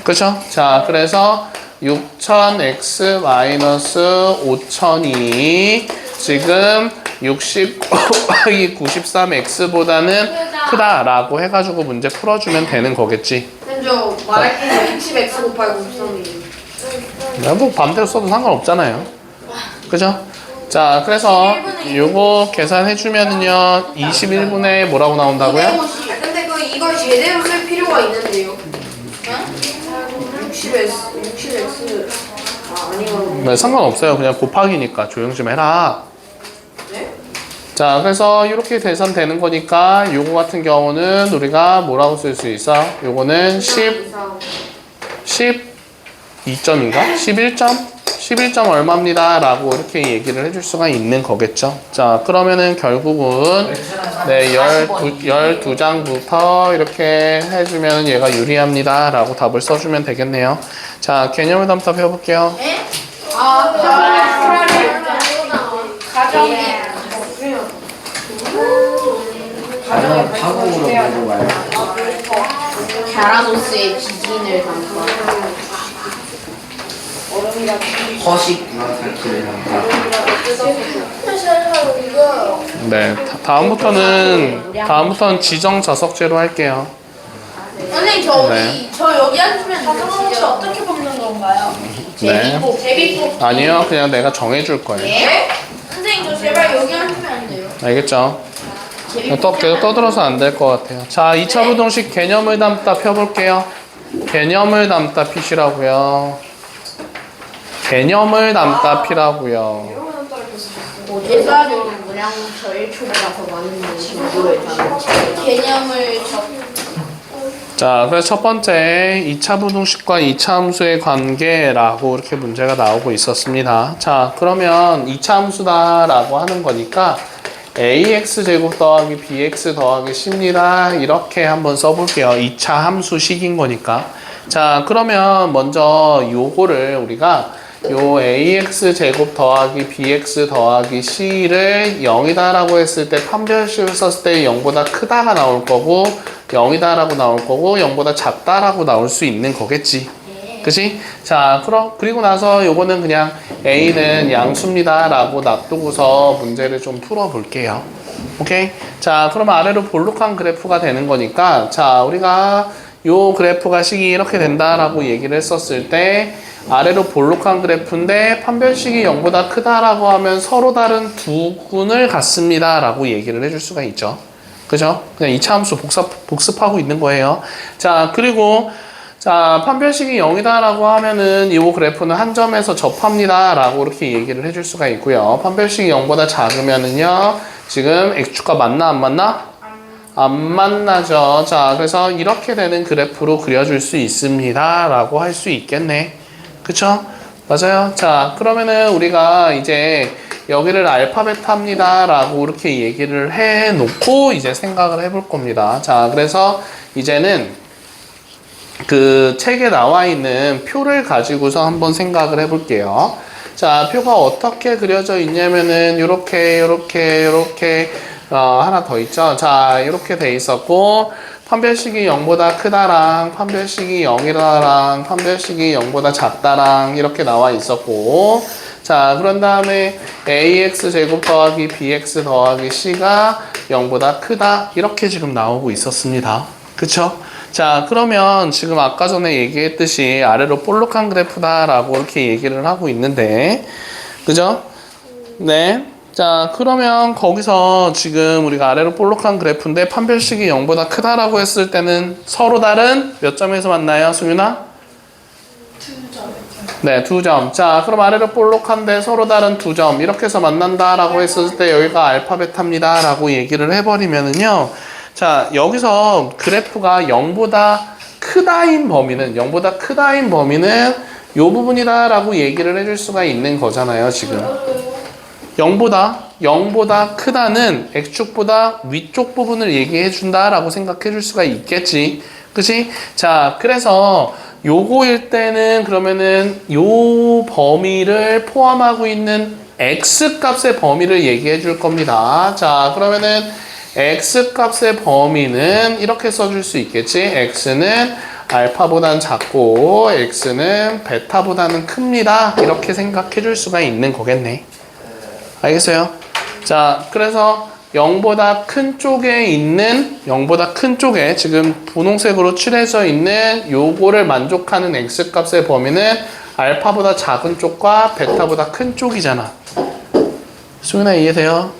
그렇죠? 자, 그래서 6000x 마이너스 5000이 지금 60 곱하기 93x보다는 크다라고 해가지고 문제 풀어주면 되는 거겠지. 먼저 말할게요. 60x 곱하기 93이. 뭐 반대로 써도 상관없잖아요. 그죠? 자, 그래서 요거 계산해주면은요 21분의 뭐라고 나온다고요? 근데 이걸 제대로 쓸 필요가 있는데요. 60x 아니거든요. 네, 상관없어요. 그냥 곱하기니까 조용 좀 해라. 네? 자, 그래서 이렇게 계산되는 거니까 요거 같은 경우는 우리가 뭐라고 쓸 수 있어? 요거는 12점인가? 11점? 11점 얼마입니다 라고 이렇게 얘기를 해줄 수가 있는 거겠죠. 자, 그러면은 결국은 네, 12장부터 이렇게 해주면 얘가 유리합니다 라고 답을 써주면 되겠네요. 자, 개념을 담답 해볼게요. 가정 파국으로 몰고 가요. 갸라도스의 비긴을 담고 허식 불황살기를 담다. 네, 다음부터는 지정 자석제로 할게요. 선생님 저 네. 저 여기 앉으면 혹시 어떻게 뽑는 건가요? 네. 제비뽑기. 아니요, 그냥 내가 정해줄 거예요. 예? 선생님 저 제발 여기 앉으면 안 돼요. 알겠죠? 계속 떠들어서 안 될 것 같아요. 자, 2차 부동식 개념을 담다 펴볼게요. 개념을 담다 피시라고요. 개념을 담다 피라고요. 어제까지는 문양저 1초보다 더 많은 정도를 담은 개념을 자, 그래서 첫 번째 2차 부동식과 2차 함수의 관계라고 이렇게 문제가 나오고 있었습니다. 자, 그러면 2차 함수다라고 하는 거니까 ax 제곱 더하기 bx 더하기 c입니다. 이렇게 한번 써볼게요. 2차 함수식인 거니까. 자, 그러면 먼저 요거를 우리가 요 ax 제곱 더하기 bx 더하기 c를 0이다 라고 했을 때 판별식을 썼을 때 0보다 크다가 나올 거고 0이다 라고 나올 거고 0보다 작다 라고 나올 수 있는 거겠지. 그치? 자, 그리고 나서 요거는 그냥 a는 양수입니다 라고 놔두고서 문제를 좀 풀어 볼게요. 오케이? 자, 그러면 아래로 볼록한 그래프가 되는 거니까 자, 우리가 요 그래프가 식이 이렇게 된다라고 얘기를 했었을 때 아래로 볼록한 그래프인데 판별식이 0보다 크다라고 하면 서로 다른 두 군을 갖습니다 라고 얘기를 해줄 수가 있죠. 그죠? 그냥 2차 함수 복습하고 있는 거예요. 자, 그리고 자, 판별식이 0이다 라고 하면은 이 그래프는 한 점에서 접합니다 라고 이렇게 얘기를 해줄 수가 있고요. 판별식이 0보다 작으면은요 지금 x축과 맞나 안 맞나? 안 만나죠. 자, 그래서 이렇게 되는 그래프로 그려줄 수 있습니다 라고 할 수 있겠네. 그쵸? 맞아요. 자, 그러면은 우리가 이제 여기를 알파 베타입니다 라고 이렇게 얘기를 해 놓고 이제 생각을 해볼 겁니다. 자, 그래서 이제는 그 책에 나와 있는 표를 가지고서 한번 생각을 해볼게요. 자, 표가 어떻게 그려져 있냐면은 요렇게 하나 더 있죠. 자, 이렇게 돼 있었고 판별식이 0보다 크다랑 판별식이 0이다랑 판별식이 0보다 작다랑 이렇게 나와 있었고 자, 그런 다음에 ax 제곱 더하기 bx 더하기 c가 0보다 크다 이렇게 지금 나오고 있었습니다. 그쵸? 자, 그러면 지금 아까 전에 얘기했듯이 아래로 볼록한 그래프다라고 이렇게 얘기를 하고 있는데 그죠? 네. 자, 그러면 거기서 지금 우리가 아래로 볼록한 그래프인데 판별식이 0보다 크다라고 했을 때는 서로 다른 몇 점에서 만나요, 수윤아? 2점. 네, 2점. 자, 그럼 아래로 볼록한데 서로 다른 2점 이렇게 해서 만난다라고 했을 때 여기가 알파 베타입니다 라고 얘기를 해버리면은요 자, 여기서 그래프가 0보다 크다인 범위는 요 부분이다 라고 얘기를 해줄 수가 있는 거잖아요, 지금. 0보다 크다는 x축보다 위쪽 부분을 얘기해 준다라고 생각해 줄 수가 있겠지. 그치? 자, 그래서 요거일 때는 그러면은 요 범위를 포함하고 있는 x 값의 범위를 얘기해 줄 겁니다. 자, 그러면은 x 값의 범위는 이렇게 써줄 수 있겠지. x는 알파보다는 작고 x는 베타보다는 큽니다. 이렇게 생각해 줄 수가 있는 거겠네. 알겠어요? 자, 그래서 0보다 큰 쪽에 지금 분홍색으로 칠해져 있는 요거를 만족하는 x값의 범위는 알파보다 작은 쪽과 베타보다 큰 쪽이잖아. 수민아 이해돼요?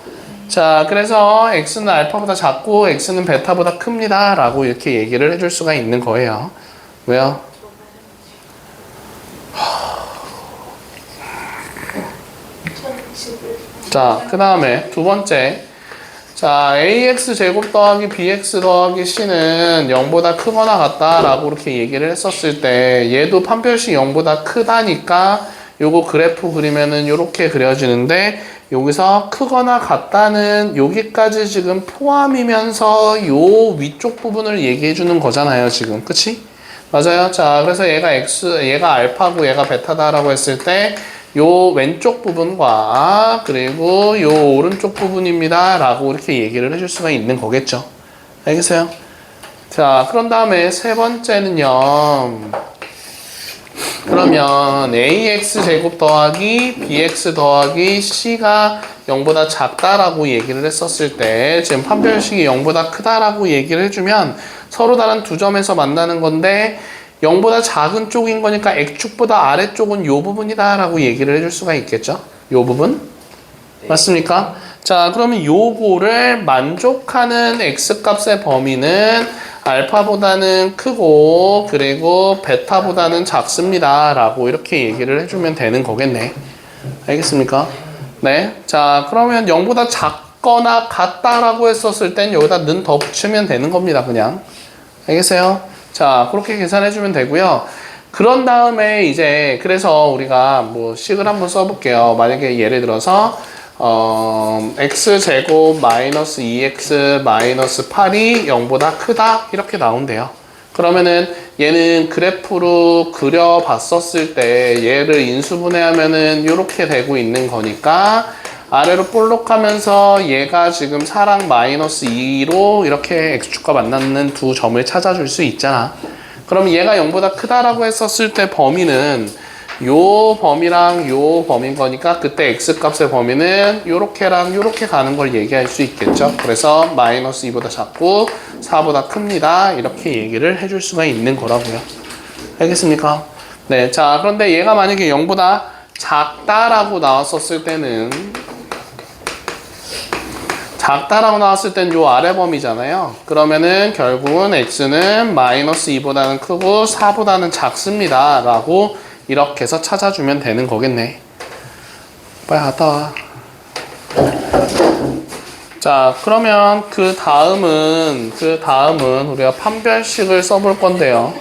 자, 그래서 x는 알파보다 작고 x는 베타보다 큽니다 라고 이렇게 얘기를 해줄 수가 있는 거예요. 왜요? 자, 그 다음에 두 번째. 자, ax 제곱 더하기 bx 더하기 c는 0보다 크거나 같다라고 이렇게 얘기를 했었을 때 얘도 판별식 0보다 크다니까 요거 그래프 그리면은 요렇게 그려지는데 여기서 크거나 같다는 여기까지 지금 포함이면서 요 위쪽 부분을 얘기해 주는 거잖아요, 지금. 그치? 맞아요. 자, 그래서 얘가 알파고 얘가 베타다라고 했을 때 요 왼쪽 부분과 그리고 요 오른쪽 부분입니다 라고 이렇게 얘기를 해줄 수가 있는 거겠죠. 알겠어요? 자, 그런 다음에 세 번째는요. 그러면 ax 제곱 더하기 bx 더하기 c가 0보다 작다라고 얘기를 했었을 때 지금 판별식이 0보다 크다라고 얘기를 해주면 서로 다른 두 점에서 만나는 건데 0보다 작은 쪽인 거니까 x축보다 아래쪽은 요 부분이다 라고 얘기를 해줄 수가 있겠죠. 요 부분? 맞습니까? 자, 그러면 요거를 만족하는 x값의 범위는 알파보다는 크고 그리고 베타보다는 작습니다 라고 이렇게 얘기를 해주면 되는 거겠네. 알겠습니까? 네. 자, 그러면 0보다 작거나 같다라고 했었을 땐 여기다 는 더 붙이면 되는 겁니다. 그냥. 알겠어요? 자, 그렇게 계산해주면 되고요. 그런 다음에 이제 그래서 우리가 뭐 식을 한번 써볼게요. 만약에 예를 들어서 x제곱 마이너스 2x 마이너스 8이 0보다 크다 이렇게 나온대요. 그러면은 얘는 그래프로 그려봤었을 때 얘를 인수분해하면은 이렇게 되고 있는 거니까 아래로 볼록하면서 얘가 지금 4랑 마이너스 2로 이렇게 x축과 만나는 두 점을 찾아줄 수 있잖아. 그럼 얘가 0보다 크다라고 했었을 때 범위는 요 범위랑 요 범위인 거니까 그때 x값의 범위는 요렇게랑 요렇게 가는 걸 얘기할 수 있겠죠. 그래서 마이너스 2보다 작고 4보다 큽니다. 이렇게 얘기를 해줄 수가 있는 거라고요. 알겠습니까? 네, 자, 그런데 얘가 만약에 0보다 작다라고 나왔었을 때는 작다라고 나왔을 땐 요 아래 범위잖아요. 그러면은 결국은 x는 마이너스 2보다는 크고 4보다는 작습니다. 라고 이렇게 해서 찾아주면 되는 거겠네. 빨리 갔다 와. 자, 그러면 그 다음은 우리가 판별식을 써볼 건데요.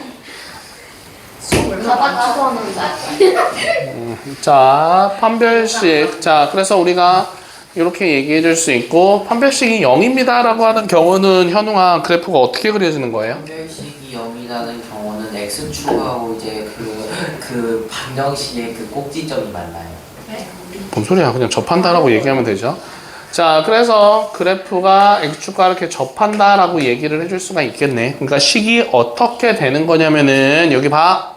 자, 판별식. 자, 그래서 우리가 이렇게 얘기해 줄 수 있고, 판별식이 0입니다 라고 하는 경우는 현웅아 그래프가 어떻게 그려지는 거예요? 판별식이 0이라는 경우는 x축하고 이제 그 방정식의 그 꼭지점이 만나요. 뭔 소리야? 그냥 접한다라고 얘기하면 되죠. 자, 그래서 그래프가 x축과 이렇게 접한다라고 얘기를 해줄 수가 있겠네. 그러니까 식이 어떻게 되는 거냐면은 여기 봐.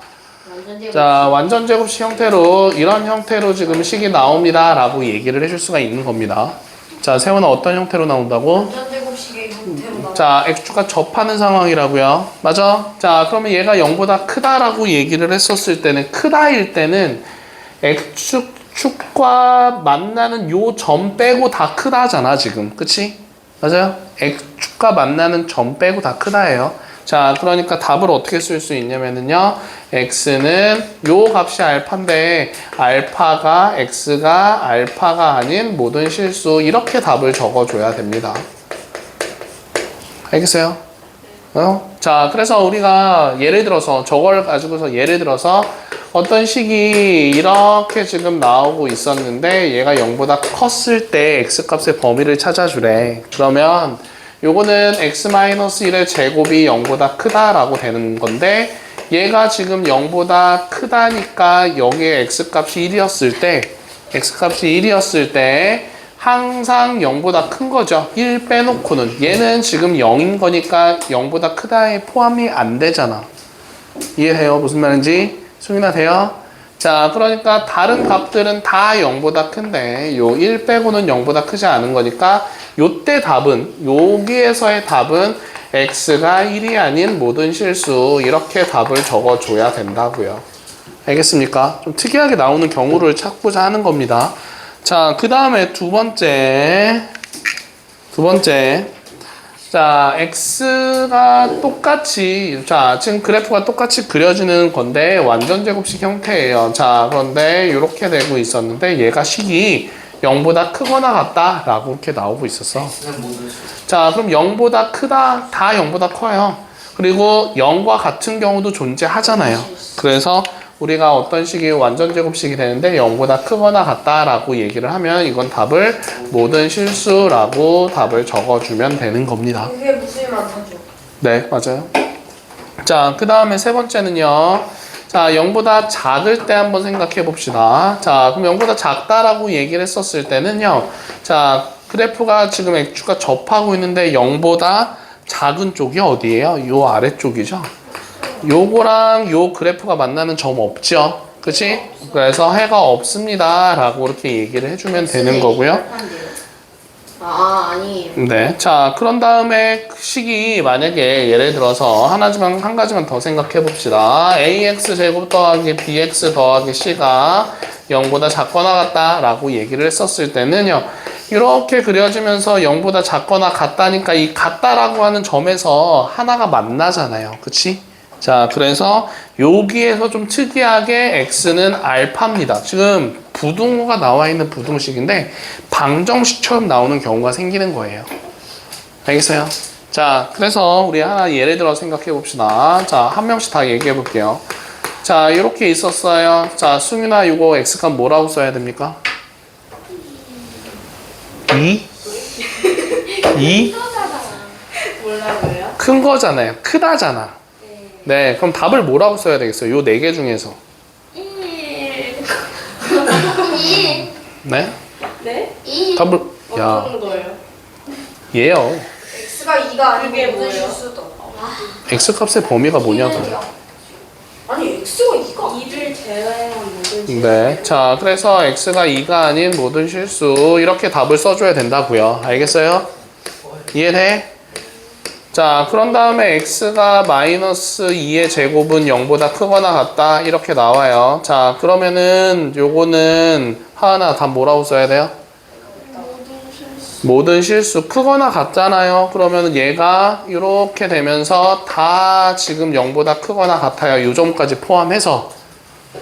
자, 완전 제곱식 형태로 이런 형태로 지금 식이 나옵니다 라고 얘기를 해줄 수가 있는 겁니다. 자, 세훈아 어떤 형태로 나온다고? 완전제곱식의 형태로 나와. 자, x축과 접하는 상황이라고요. 맞아? 자, 그러면 얘가 0보다 크다라고 얘기를 했었을 때는 크다일 때는 x축과 만나는 요 점 빼고 다 크다잖아 지금. 그치? 맞아요? x축과 만나는 점 빼고 다 크다예요. 자, 그러니까 답을 어떻게 쓸 수 있냐면은요. x는 요 값이 알파인데 x가 알파가 아닌 모든 실수 이렇게 답을 적어줘야 됩니다. 알겠어요? 자, 그래서 우리가 예를 들어서 저걸 가지고서 예를 들어서 어떤 식이 이렇게 지금 나오고 있었는데 얘가 0보다 컸을 때 x값의 범위를 찾아주래. 그러면 요거는 x-1의 제곱이 0보다 크다라고 되는 건데 얘가 지금 0보다 크다니까 여기에 x값이 1이었을 때 항상 0보다 큰 거죠. 1 빼놓고는. 얘는 지금 0인 거니까 0보다 크다에 포함이 안 되잖아. 이해돼요? 무슨 말인지? 승인아 돼요? 자, 그러니까 다른 값들은 다 0보다 큰데 요 1 빼고는 0보다 크지 않은 거니까 요때 답은 여기에서의 답은 x가 1이 아닌 모든 실수 이렇게 답을 적어줘야 된다고요. 알겠습니까? 좀 특이하게 나오는 경우를 찾고자 하는 겁니다. 자, 그 다음에 두 번째. 자, x가 똑같이, 자, 지금 그래프가 똑같이 그려지는 건데, 완전 제곱식 형태예요. 자, 그런데 이렇게 되고 있었는데, 얘가 식이 0보다 크거나 같다라고 이렇게 나오고 있었어. 자, 그럼 0보다 크다, 다 0보다 커요. 그리고 0과 같은 경우도 존재하잖아요. 그래서 우리가 어떤 식이 완전 제곱식이 되는데 0보다 크거나 같다라고 얘기를 하면 이건 답을 모든 실수라고 답을 적어주면 되는 겁니다. 그게 무슨 말이죠? 네, 맞아요. 자, 그 다음에 세 번째는요. 자, 0보다 작을 때 한번 생각해 봅시다. 자, 그럼 0보다 작다라고 얘기를 했었을 때는요. 자, 그래프가 지금 X축과 접하고 있는데 0보다 작은 쪽이 어디예요? 요 아래쪽이죠. 요거랑 요 그래프가 만나는 점 없죠. 그치? 그래서 해가 없습니다 라고 이렇게 얘기를 해주면 되는 거고요. 아니에요. 네. 자, 그런 다음에 그 식이 만약에 예를 들어서 한 가지만 더 생각해 봅시다. ax 제곱 더하기 bx 더하기 c가 0보다 작거나 같다라고 얘기를 했었을 때는요. 이렇게 그려지면서 0보다 작거나 같다니까 이 같다라고 하는 점에서 하나가 만나잖아요. 그치? 자, 그래서 여기에서 좀 특이하게 x는 알파입니다. 지금 부등호가 나와 있는 부등식인데 방정식처럼 나오는 경우가 생기는 거예요. 알겠어요? 자, 그래서 우리 하나 예를 들어 생각해 봅시다. 자, 한 명씩 다 얘기해 볼게요. 자, 이렇게 있었어요. 자, 승윤아 이거 x값 뭐라고 써야 됩니까? 2? 2? 뭐라고요? 큰 거잖아요. 크다잖아. 네, 그럼 답을 뭐라고 써야 되겠어요? 요 네 개 중에서. 1. 네? 네? 답을, 야, 어떤 거예요? 얘요. X가 2가 그게 아니고 모든 뭐예요? 실수도. x값의 범위가 뭐냐고요. 아니 X가 2가 2를 제외한 모든 네, 자, 그래서 x가 2가 아닌 모든 실수 이렇게 답을 써줘야 된다고요. 알겠어요? 이해돼? 자, 그런 다음에 x가 마이너스 2의 제곱은 0보다 크거나 같다 이렇게 나와요. 자, 그러면은 요거는 하나 답 뭐라고 써야 돼요? 모든 실수 크거나 같잖아요. 그러면 얘가 이렇게 되면서 다 지금 0보다 크거나 같아요. 이 점까지 포함해서.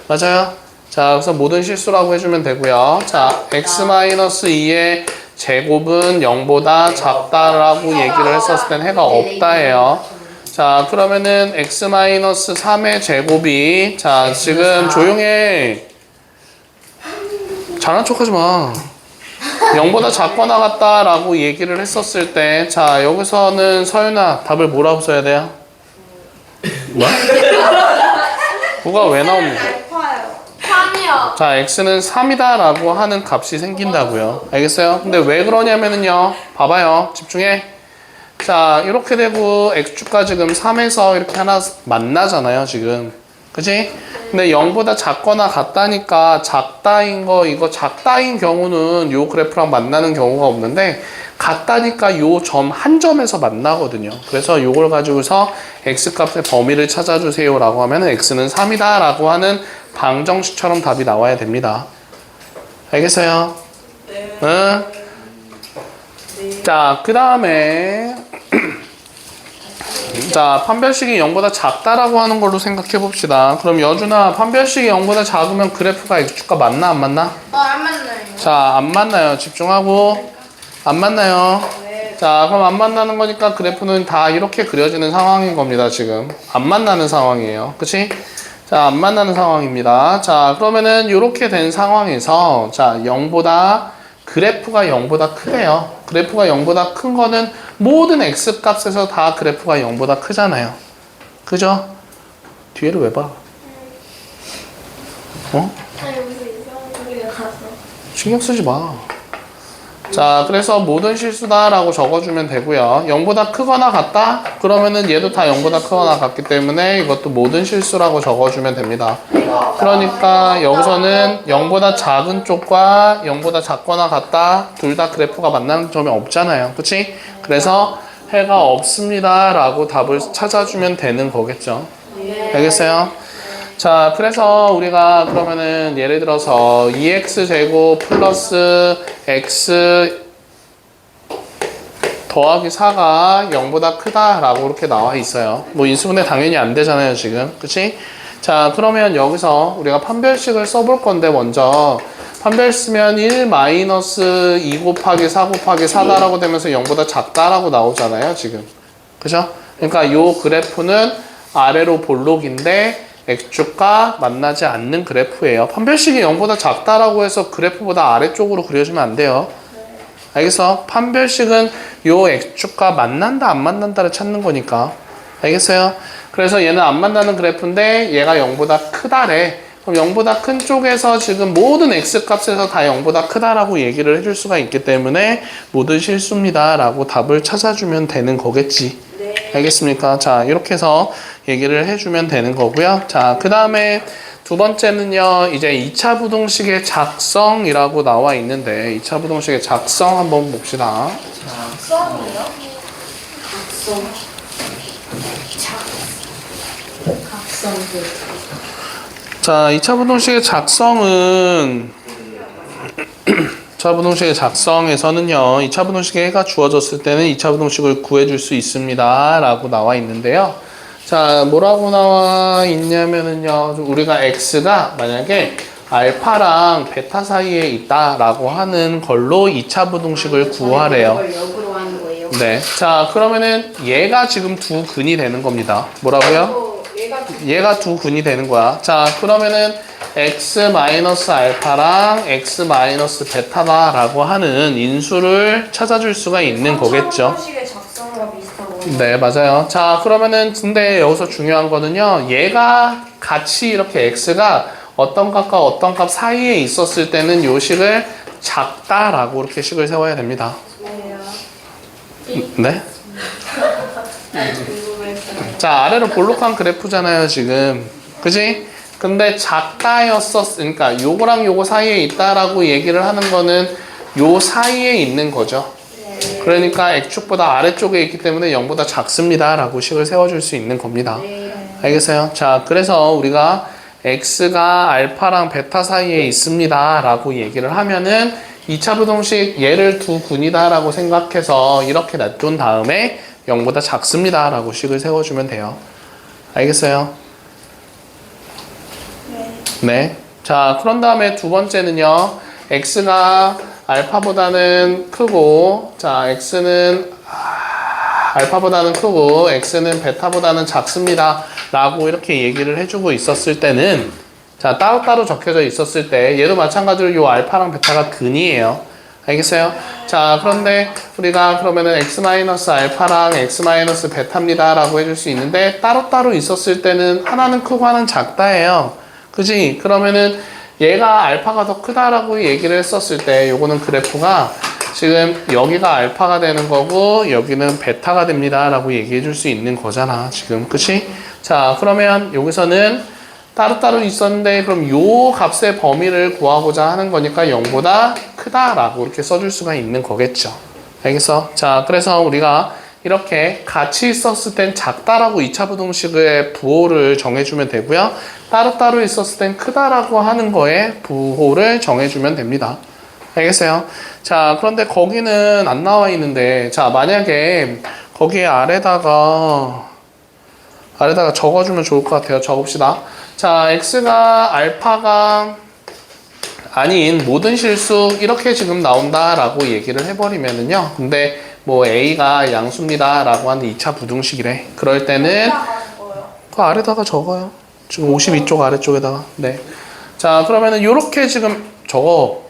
맞아요? 자, 그래서 모든 실수라고 해주면 되고요. 자, x-2의 제곱은 0보다 작다라고 얘기를 했었을 땐 해가 없다예요. 자, 그러면은 x-3의 제곱이 자, 지금 조용해. 잘난 척하지 마. 0보다 작거나 같다라고 얘기를 했었을 때, 자, 여기서는 서윤아, 답을 뭐라고 써야 돼요? 뭐? 뭐가 왜 나옵니까? 알파예요. 3이요. 자, x는 3이다라고 하는 값이 생긴다고요. 알겠어요? 근데 왜 그러냐면은요, 봐봐요. 집중해. 자, 이렇게 되고, x축과 지금 3에서 이렇게 하나 만나잖아요, 지금. 그치? 근데 0보다 작거나 같다니까 작다인 거 이거 작다인 경우는 요 그래프랑 만나는 경우가 없는데 같다니까 요 점 한 점에서 만나거든요. 그래서 요걸 가지고서 x값의 범위를 찾아주세요 라고 하면 x는 3이다 라고 하는 방정식처럼 답이 나와야 됩니다. 알겠어요? 네. 응? 자, 그 다음에 자, 판별식이 0보다 작다라고 하는 걸로 생각해 봅시다. 그럼 여준아, 판별식이 0보다 작으면 그래프가 x축과 맞나 안 맞나? 안 맞나요? 자, 안 만나요. 집중하고. 안 만나요. 자, 그럼 안 만나는 거니까 그래프는 다 이렇게 그려지는 상황인 겁니다, 지금. 안 만나는 상황이에요. 그치? 자, 안 만나는 상황입니다. 자, 그러면은 이렇게 된 상황에서 자, 0보다 그래프가 0보다 크대요. 그래프가 0보다 큰 거는 모든 x값에서 다 그래프가 0보다 크잖아요. 그죠? 뒤에를 왜 봐? 어? 아니 무슨 이상한 소리가 나서. 신경 쓰지 마. 자, 그래서 모든 실수다라고 적어주면 되고요. 0보다 크거나 같다? 그러면은 얘도 다 0보다 크거나 같기 때문에 이것도 모든 실수라고 적어주면 됩니다. 그러니까 여기서는 0보다 작은 쪽과 0보다 작거나 같다 둘 다 그래프가 만나는 점이 없잖아요. 그치? 그래서 해가 없습니다 라고 답을 찾아주면 되는 거겠죠. 알겠어요? 자, 그래서 우리가 그러면은 예를 들어서 2x제곱 플러스 x 더하기 4가 0보다 크다라고 이렇게 나와 있어요. 뭐 인수분해 당연히 안 되잖아요, 지금. 그치? 자, 그러면 여기서 우리가 판별식을 써볼 건데 먼저 판별 쓰면 1 마이너스 2 곱하기 4 곱하기 4다라고 되면서 0보다 작다라고 나오잖아요, 지금. 그죠? 그러니까 요 그래프는 아래로 볼록인데 x축과 만나지 않는 그래프예요. 판별식이 0보다 작다라고 해서 그래프보다 아래쪽으로 그려주면 안 돼요. 알겠어? 판별식은 요 x축과 만난다 안 만난다를 찾는 거니까. 알겠어요? 그래서 얘는 안 만나는 그래프인데 얘가 0보다 크다래. 그럼 0보다 큰 쪽에서 지금 모든 x값에서 다 0보다 크다라고 얘기를 해줄 수가 있기 때문에 모든 실수입니다 라고 답을 찾아주면 되는 거겠지. 네. 알겠습니까? 자, 이렇게 해서 얘기를 해주면 되는 거고요. 자, 그 다음에 두 번째는요, 이제 2차 부등식의 작성이라고 나와 있는데 2차 부등식의 작성 한번 봅시다. 썸이요? 각성 자, 2차 부등식의 작성은 2차 부등식의 작성에서는요, 2차 부등식에 해가 주어졌을 때는 2차 부등식을 구해줄 수 있습니다 라고 나와 있는데요. 자, 뭐라고 나와 있냐면은요, 우리가 x가 만약에 알파랑 베타 사이에 있다라고 하는 걸로 2차 부등식을 구하래요. 이걸 역으로 하는 거예요. 네. 자, 그러면은 얘가 지금 두 근이 되는 겁니다. 뭐라고요? 얘가 두 근이 되는 거야. 자, 그러면은 x-알파랑 x-베타다라고 하는 인수를 찾아줄 수가 있는 거겠죠. 식의 작성과 비슷하고. 네, 맞아요. 자, 그러면은 근데 여기서 중요한 거는요. 얘가 같이 이렇게 x가 어떤 값과 어떤 값 사이에 있었을 때는 요 식을 작다라고 이렇게 식을 세워야 됩니다. 네? 자, 아래로 볼록한 그래프잖아요, 지금. 그지? 근데 작다였었으니까 요거랑 요거 사이에 있다라고 얘기를 하는 거는 요 사이에 있는 거죠. 그러니까 x축보다 아래쪽에 있기 때문에 0보다 작습니다 라고 식을 세워줄 수 있는 겁니다. 알겠어요? 자, 그래서 우리가 x가 알파랑 베타 사이에 있습니다 라고 얘기를 하면은 2차 부등식 얘를 두 근이다 라고 생각해서 이렇게 놔둔 다음에 0보다 작습니다 라고 식을 세워주면 돼요. 알겠어요? 네. 자, 그런 다음에 두 번째는요. x가 알파보다는 크고, 자, x는 알파보다는 크고, x는 베타보다는 작습니다 라고 이렇게 얘기를 해주고 있었을 때는, 자, 따로따로 적혀져 있었을 때 얘도 마찬가지로 요 알파랑 베타가 근이에요. 알겠어요? 자, 그런데 우리가 그러면은 x-알파랑 x-베타입니다 라고 해줄 수 있는데 따로따로 있었을 때는 하나는 크고 하나는 작다예요. 그지? 그러면은 얘가 알파가 더 크다라고 얘기를 했었을 때 요거는 그래프가 지금 여기가 알파가 되는 거고 여기는 베타가 됩니다 라고 얘기해 줄 수 있는 거잖아 지금. 그치? 자, 그러면 여기서는 따로따로 있었는데 그럼 요 값의 범위를 구하고자 하는 거니까 0보다 크다라고 이렇게 써줄 수가 있는 거겠죠. 알겠어? 자, 그래서 우리가 이렇게 같이 있었을 땐 작다라고 2차 부등식의 부호를 정해주면 되고요. 따로따로 있었을 땐 크다라고 하는 거에 부호를 정해주면 됩니다. 알겠어요? 자, 그런데 거기는 안 나와 있는데, 자, 만약에 거기에 아래다가 적어주면 좋을 것 같아요. 적읍시다. 자, x가 알파가 아닌 모든 실수 이렇게 지금 나온다라고 얘기를 해버리면은요. 근데 뭐 a가 양수입니다 라고 하는 2차 부등식이래. 그럴 때는 그 아래다가 적어요. 지금 52쪽 아래쪽에다가. 네. 자, 그러면은 요렇게 지금 적어.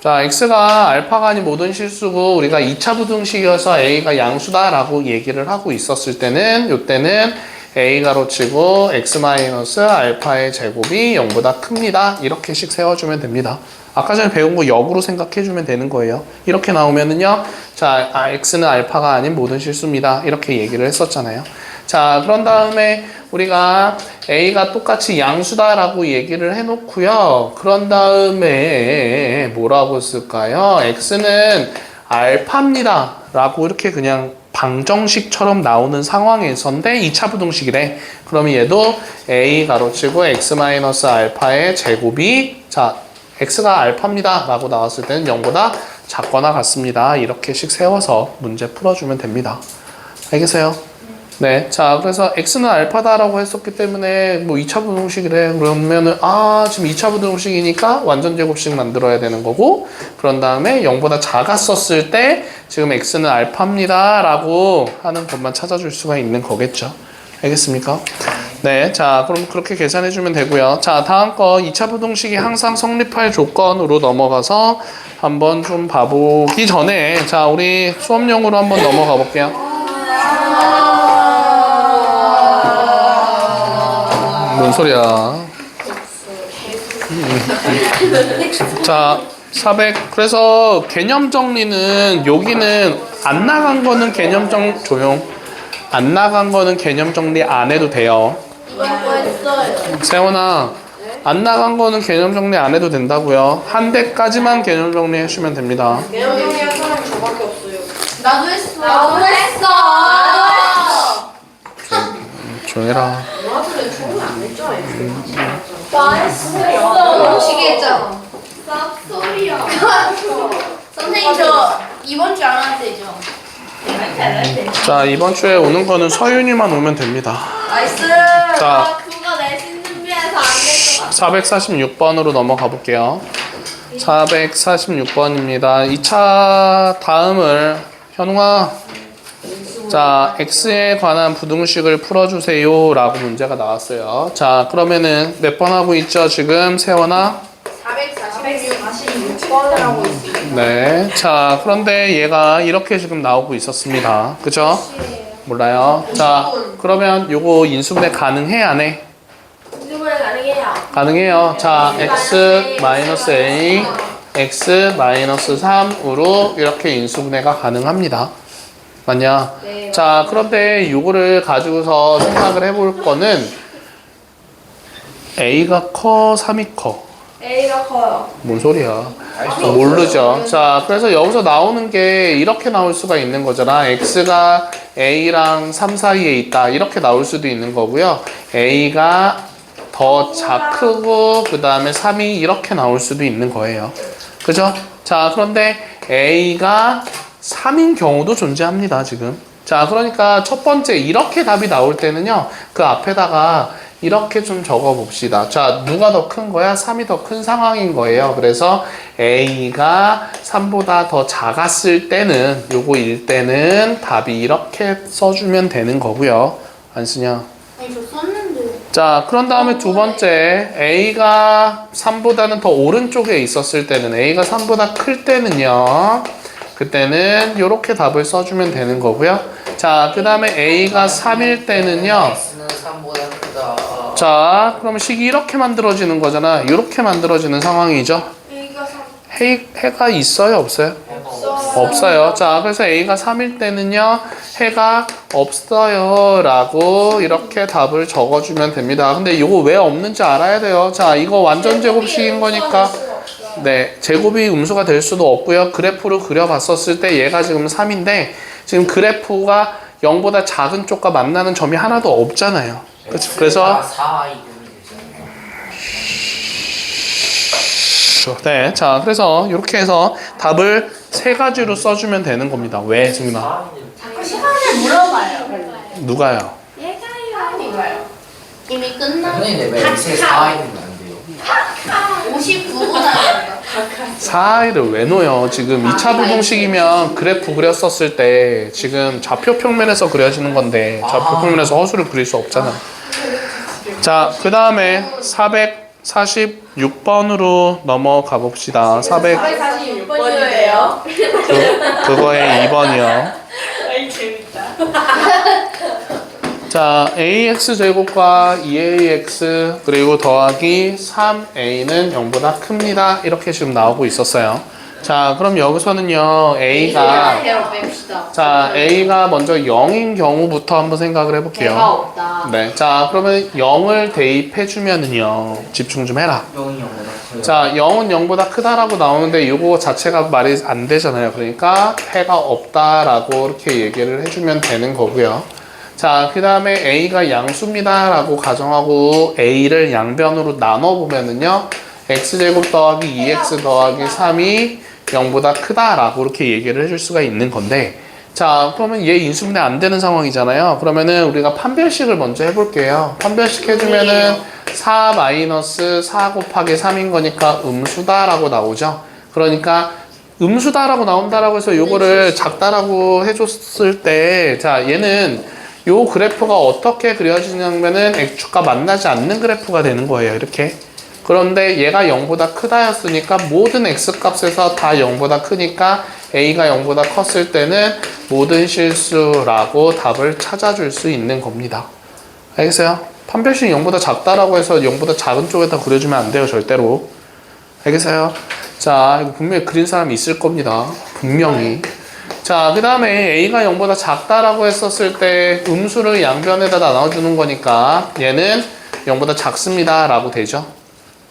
자, x가 알파가 아닌 모든 실수고 우리가 2차 부등식이어서 a가 양수다 라고 얘기를 하고 있었을 때는 요때는 a 가로치고 x-알파의 제곱이 0보다 큽니다. 이렇게씩 세워주면 됩니다. 아까 전에 배운 거 역으로 생각해주면 되는 거예요. 이렇게 나오면은요. 자, x는 알파가 아닌 모든 실수입니다. 이렇게 얘기를 했었잖아요. 자, 그런 다음에 우리가 a가 똑같이 양수다라고 얘기를 해놓고요. 그런 다음에 뭐라고 쓸까요? x는 알파입니다. 라고 이렇게 그냥 방정식처럼 나오는 상황에서인데 2차 부등식이래. 그러면 얘도 a 가로치고 x-알파의 제곱이 자 x가 알파입니다 라고 나왔을 때는 0보다 작거나 같습니다. 이렇게씩 세워서 문제 풀어주면 됩니다. 알겠어요? 네. 자, 그래서 x는 알파다라고 했었기 때문에 뭐 2차 부등식이래. 그러면은 지금 2차 부등식이니까 완전 제곱식 만들어야 되는 거고 그런 다음에 0보다 작았었을 때 지금 x는 알파입니다 라고 하는 것만 찾아줄 수가 있는 거겠죠. 알겠습니까? 네, 자, 그럼 그렇게 계산해주면 되고요. 자, 다음 거 2차 부등식이 항상 성립할 조건으로 넘어가서 한번 좀 봐보기 전에 자, 우리 수업용으로 한번 넘어가 볼게요. 뭔 소리야? 자, 400. 그래서 개념 정리는 여기는 안 나간 거는 개념 조용. 안 나간 거는 개념 정리 안 해도 돼요. 이거 했어요. 세원아, 안 나간 거는 개념 정리 안 해도 된다고요. 한 대까지만 개념 정리 해주면 됩니다. 개념 정리한 사람이 저밖에 없어요. 나도 했어. 나도 했어. 조용해라. 너한테는 충분히 안 했잖아. 공식이 했잖아. 소리야. 선생님 저 이번 주 안 와도 되죠? 자, 이번 주에 오는 거는 서윤이만 오면 됩니다. 나이스. 자, 그거 내신 준비해서 안 될 것 같아. 446번으로 넘어가 볼게요. 446번입니다. 2차 다음을 현웅아, 자, x에 관한 부등식을 풀어주세요 라고 문제가 나왔어요. 자, 그러면은 몇 번 하고 있죠 지금 세원아? 446번을 하고 있어요. 네. 자, 그런데 얘가 이렇게 지금 나오고 있었습니다. 그죠? 몰라요. 자, 그러면 요거 인수분해 가능해 안 해? 인수분해 가능해요. 가능해요. 자, x-a, x-3으로 이렇게 인수분해가 가능합니다. 맞냐? 네. 자, 그런데 요거를 가지고서 생각을 해볼 거는 a가 커, 3이 커. A가 커요. 뭔 소리야? 모르죠. 자, 그래서 여기서 나오는 게 이렇게 나올 수가 있는 거잖아. x가 a랑 3 사이에 있다. 이렇게 나올 수도 있는 거고요. a가 더 크고 그 다음에 3이 이렇게 나올 수도 있는 거예요. 그죠? 자, 그런데 a가 3인 경우도 존재합니다, 지금. 자, 그러니까 첫 번째 이렇게 답이 나올 때는요. 그 앞에다가 이렇게 좀 적어 봅시다. 자, 누가 더 큰 거야? 3이 더 큰 상황인 거예요. 그래서 A가 3보다 더 작았을 때는, 요거일 때는 답이 이렇게 써주면 되는 거고요. 안 쓰냐? 아니 저 썼는데. 자, 그런 다음에 두 번째, A가 3보다는 더 오른쪽에 있었을 때는, A가 3보다 클 때는요. 그때는 이렇게 답을 써주면 되는 거고요. 자, 그 다음에 A가 3일 때는요. x는 3보다 크다. 자, 그러면 식이 이렇게 만들어지는 거잖아. 이렇게 만들어지는 상황이죠. A가 3. 해가 있어요? 없어요? 없어요. 자, 그래서 A가 3일 때는요. 해가 없어요 라고 이렇게 답을 적어주면 됩니다. 근데 이거 왜 없는지 알아야 돼요. 자, 이거 완전 제곱식인 거니까 네, 제곱이 음수가 될 수도 없고요. 그래프로 그려봤었을 때 얘가 지금 3인데 지금 그래프가 0보다 작은 쪽과 만나는 점이 하나도 없잖아요. 그렇죠? 그래서 4 이름이 되잖아요. 네, 자, 그래서 이렇게 해서 답을 세 가지로 써주면 되는 겁니다. 왜, 승민아? 자꾸 시간을 물어봐요. 누가요? 이거요. 이미 끝나. 선생님 왜 x에 4 있는 안 돼요? 59분 하니까. 사이를 왜 놓여? 지금 2차 부등식이면 그래프 그렸었을 때 지금 좌표 평면에서 그려지는 건데 좌표 평면에서 허수를 그릴 수 없잖아. 자, 그 다음에 446번으로 넘어가 봅시다. 446번이에요. 그거의 2번이요. 아이 재밌다. 자, ax 제곱과 2ax 그리고 더하기 3a는 0보다 큽니다. 이렇게 지금 나오고 있었어요. 자, 그럼 여기서는요, a가 뺍시다. 자, a가 먼저 0인 경우부터 한번 생각을 배가 해볼게요. 없다. 네, 자, 그러면 0을 대입해주면은요, 집중 좀 해라. 0이 0보다 커요. 자, 0은 0보다 크다라고 나오는데 이거 자체가 말이 안 되잖아요. 그러니까 해가 없다라고 이렇게 얘기를 해주면 되는 거고요. 자, 그 다음에 a가 양수입니다 라고 가정하고 a를 양변으로 나눠보면은요, x제곱 더하기 2x 더하기 3이 0보다 크다라고 이렇게 얘기를 해줄 수가 있는 건데, 자, 그러면 얘 인수분해 안 되는 상황이잖아요. 그러면은 우리가 판별식을 먼저 해볼게요. 판별식 해주면은 4 마이너스 4 곱하기 3인 거니까 음수다라고 나오죠. 그러니까 음수다라고 나온다라고 해서 요거를 작다라고 해줬을 때, 자, 얘는 요 그래프가 어떻게 그려지냐면은 x축과 만나지 않는 그래프가 되는 거예요. 이렇게. 그런데 얘가 0보다 크다였으니까 모든 x값에서 다 0보다 크니까 a가 0보다 컸을 때는 모든 실수라고 답을 찾아줄 수 있는 겁니다. 알겠어요? 판별식 0보다 작다라고 해서 0보다 작은 쪽에다 그려주면 안 돼요. 절대로. 알겠어요? 자, 이거 분명히 그린 사람이 있을 겁니다. 분명히. 자, 그 다음에 a가 0보다 작다라고 했었을 때 음수를 양변에다 나눠주는 거니까 얘는 0보다 작습니다 라고 되죠.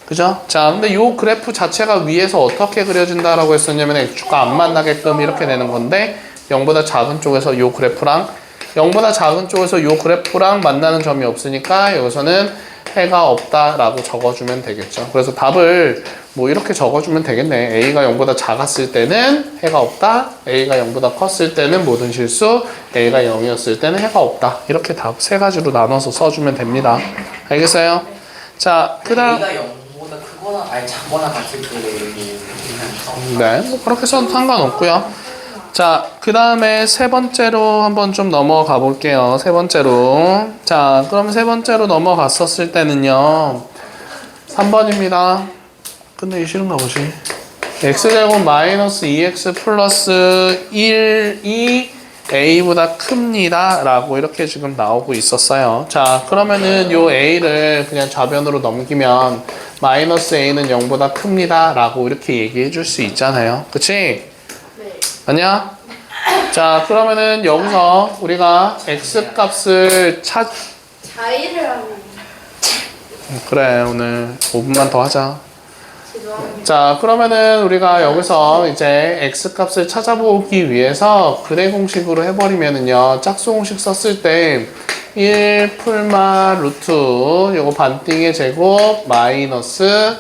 그죠? 자, 근데 요 그래프 자체가 위에서 어떻게 그려진다라고 했었냐면 x축과 안 만나게끔 이렇게 되는 건데 0보다 작은 쪽에서 요 그래프랑 0보다 작은 쪽에서 요 그래프랑 만나는 점이 없으니까 여기서는 해가 없다라고 적어주면 되겠죠. 그래서 답을 뭐 이렇게 적어주면 되겠네. a가 0보다 작았을 때는 해가 없다. a가 0보다 컸을 때는 모든 실수. a가 0이었을 때는 해가 없다. 이렇게 답 세 가지로 나눠서 써주면 됩니다. 알겠어요? 자, 그 다음 a가 0보다 크거나 아니 작거나 같을 때 네, 뭐 그렇게 써도 상관없고요. 자, 그 다음에 세 번째로 한번 좀 넘어가 볼게요. 세 번째로. 자, 그럼 세 번째로 넘어갔었을 때는요. 3번입니다. 끝내기 싫은가 보지. x제곱 마이너스 2x 플러스 1이 a보다 큽니다. 라고 이렇게 지금 나오고 있었어요. 자, 그러면은 요 a를 그냥 좌변으로 넘기면 마이너스 a는 0보다 큽니다. 라고 이렇게 얘기해 줄 수 있잖아요. 그치? 아니야? 자, 그러면은 여기서 우리가 x 값을 자의를 하고 그래, 오늘 5분만 더 하자. 죄송합니다. 자, 그러면은 우리가 여기서 이제 x 값을 찾아보기 위해서 그래 공식으로 해버리면은요, 짝수 공식 썼을 때 1 풀마 루트 요거 반띵의 제곱 마이너스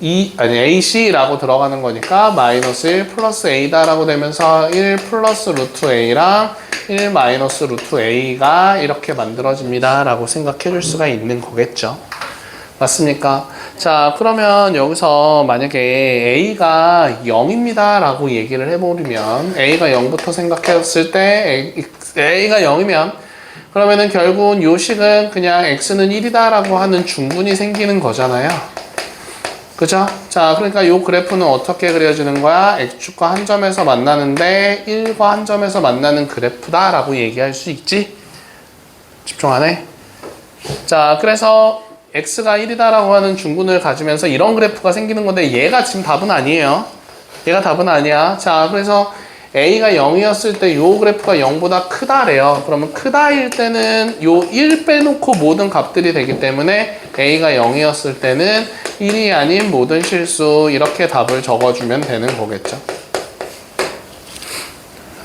ac라고 들어가는 거니까 마이너스 1 플러스 a다 라고 되면서 1 플러스 루트 a랑 1 마이너스 루트 a가 이렇게 만들어집니다 라고 생각해 줄 수가 있는 거겠죠. 맞습니까? 자, 그러면 여기서 만약에 a가 0입니다 라고 얘기를 해버리면 a가 0부터 생각했을 때 a가 0이면 그러면은 결국은 요 식은 그냥 x는 1이다 라고 하는 중분이 생기는 거잖아요. 그죠? 자, 그러니까 요 그래프는 어떻게 그려지는 거야? x축과 한 점에서 만나는데 1과 한 점에서 만나는 그래프다 라고 얘기할 수 있지? 집중 안 해? 자, 그래서 x가 1이다 라고 하는 중분을 가지면서 이런 그래프가 생기는 건데 얘가 지금 답은 아니에요. 얘가 답은 아니야. 자, 그래서 a가 0이었을 때 요 그래프가 0보다 크다래요. 그러면 크다일 때는 요 1 빼놓고 모든 값들이 되기 때문에 a가 0이었을 때는 1이 아닌 모든 실수 이렇게 답을 적어주면 되는 거겠죠.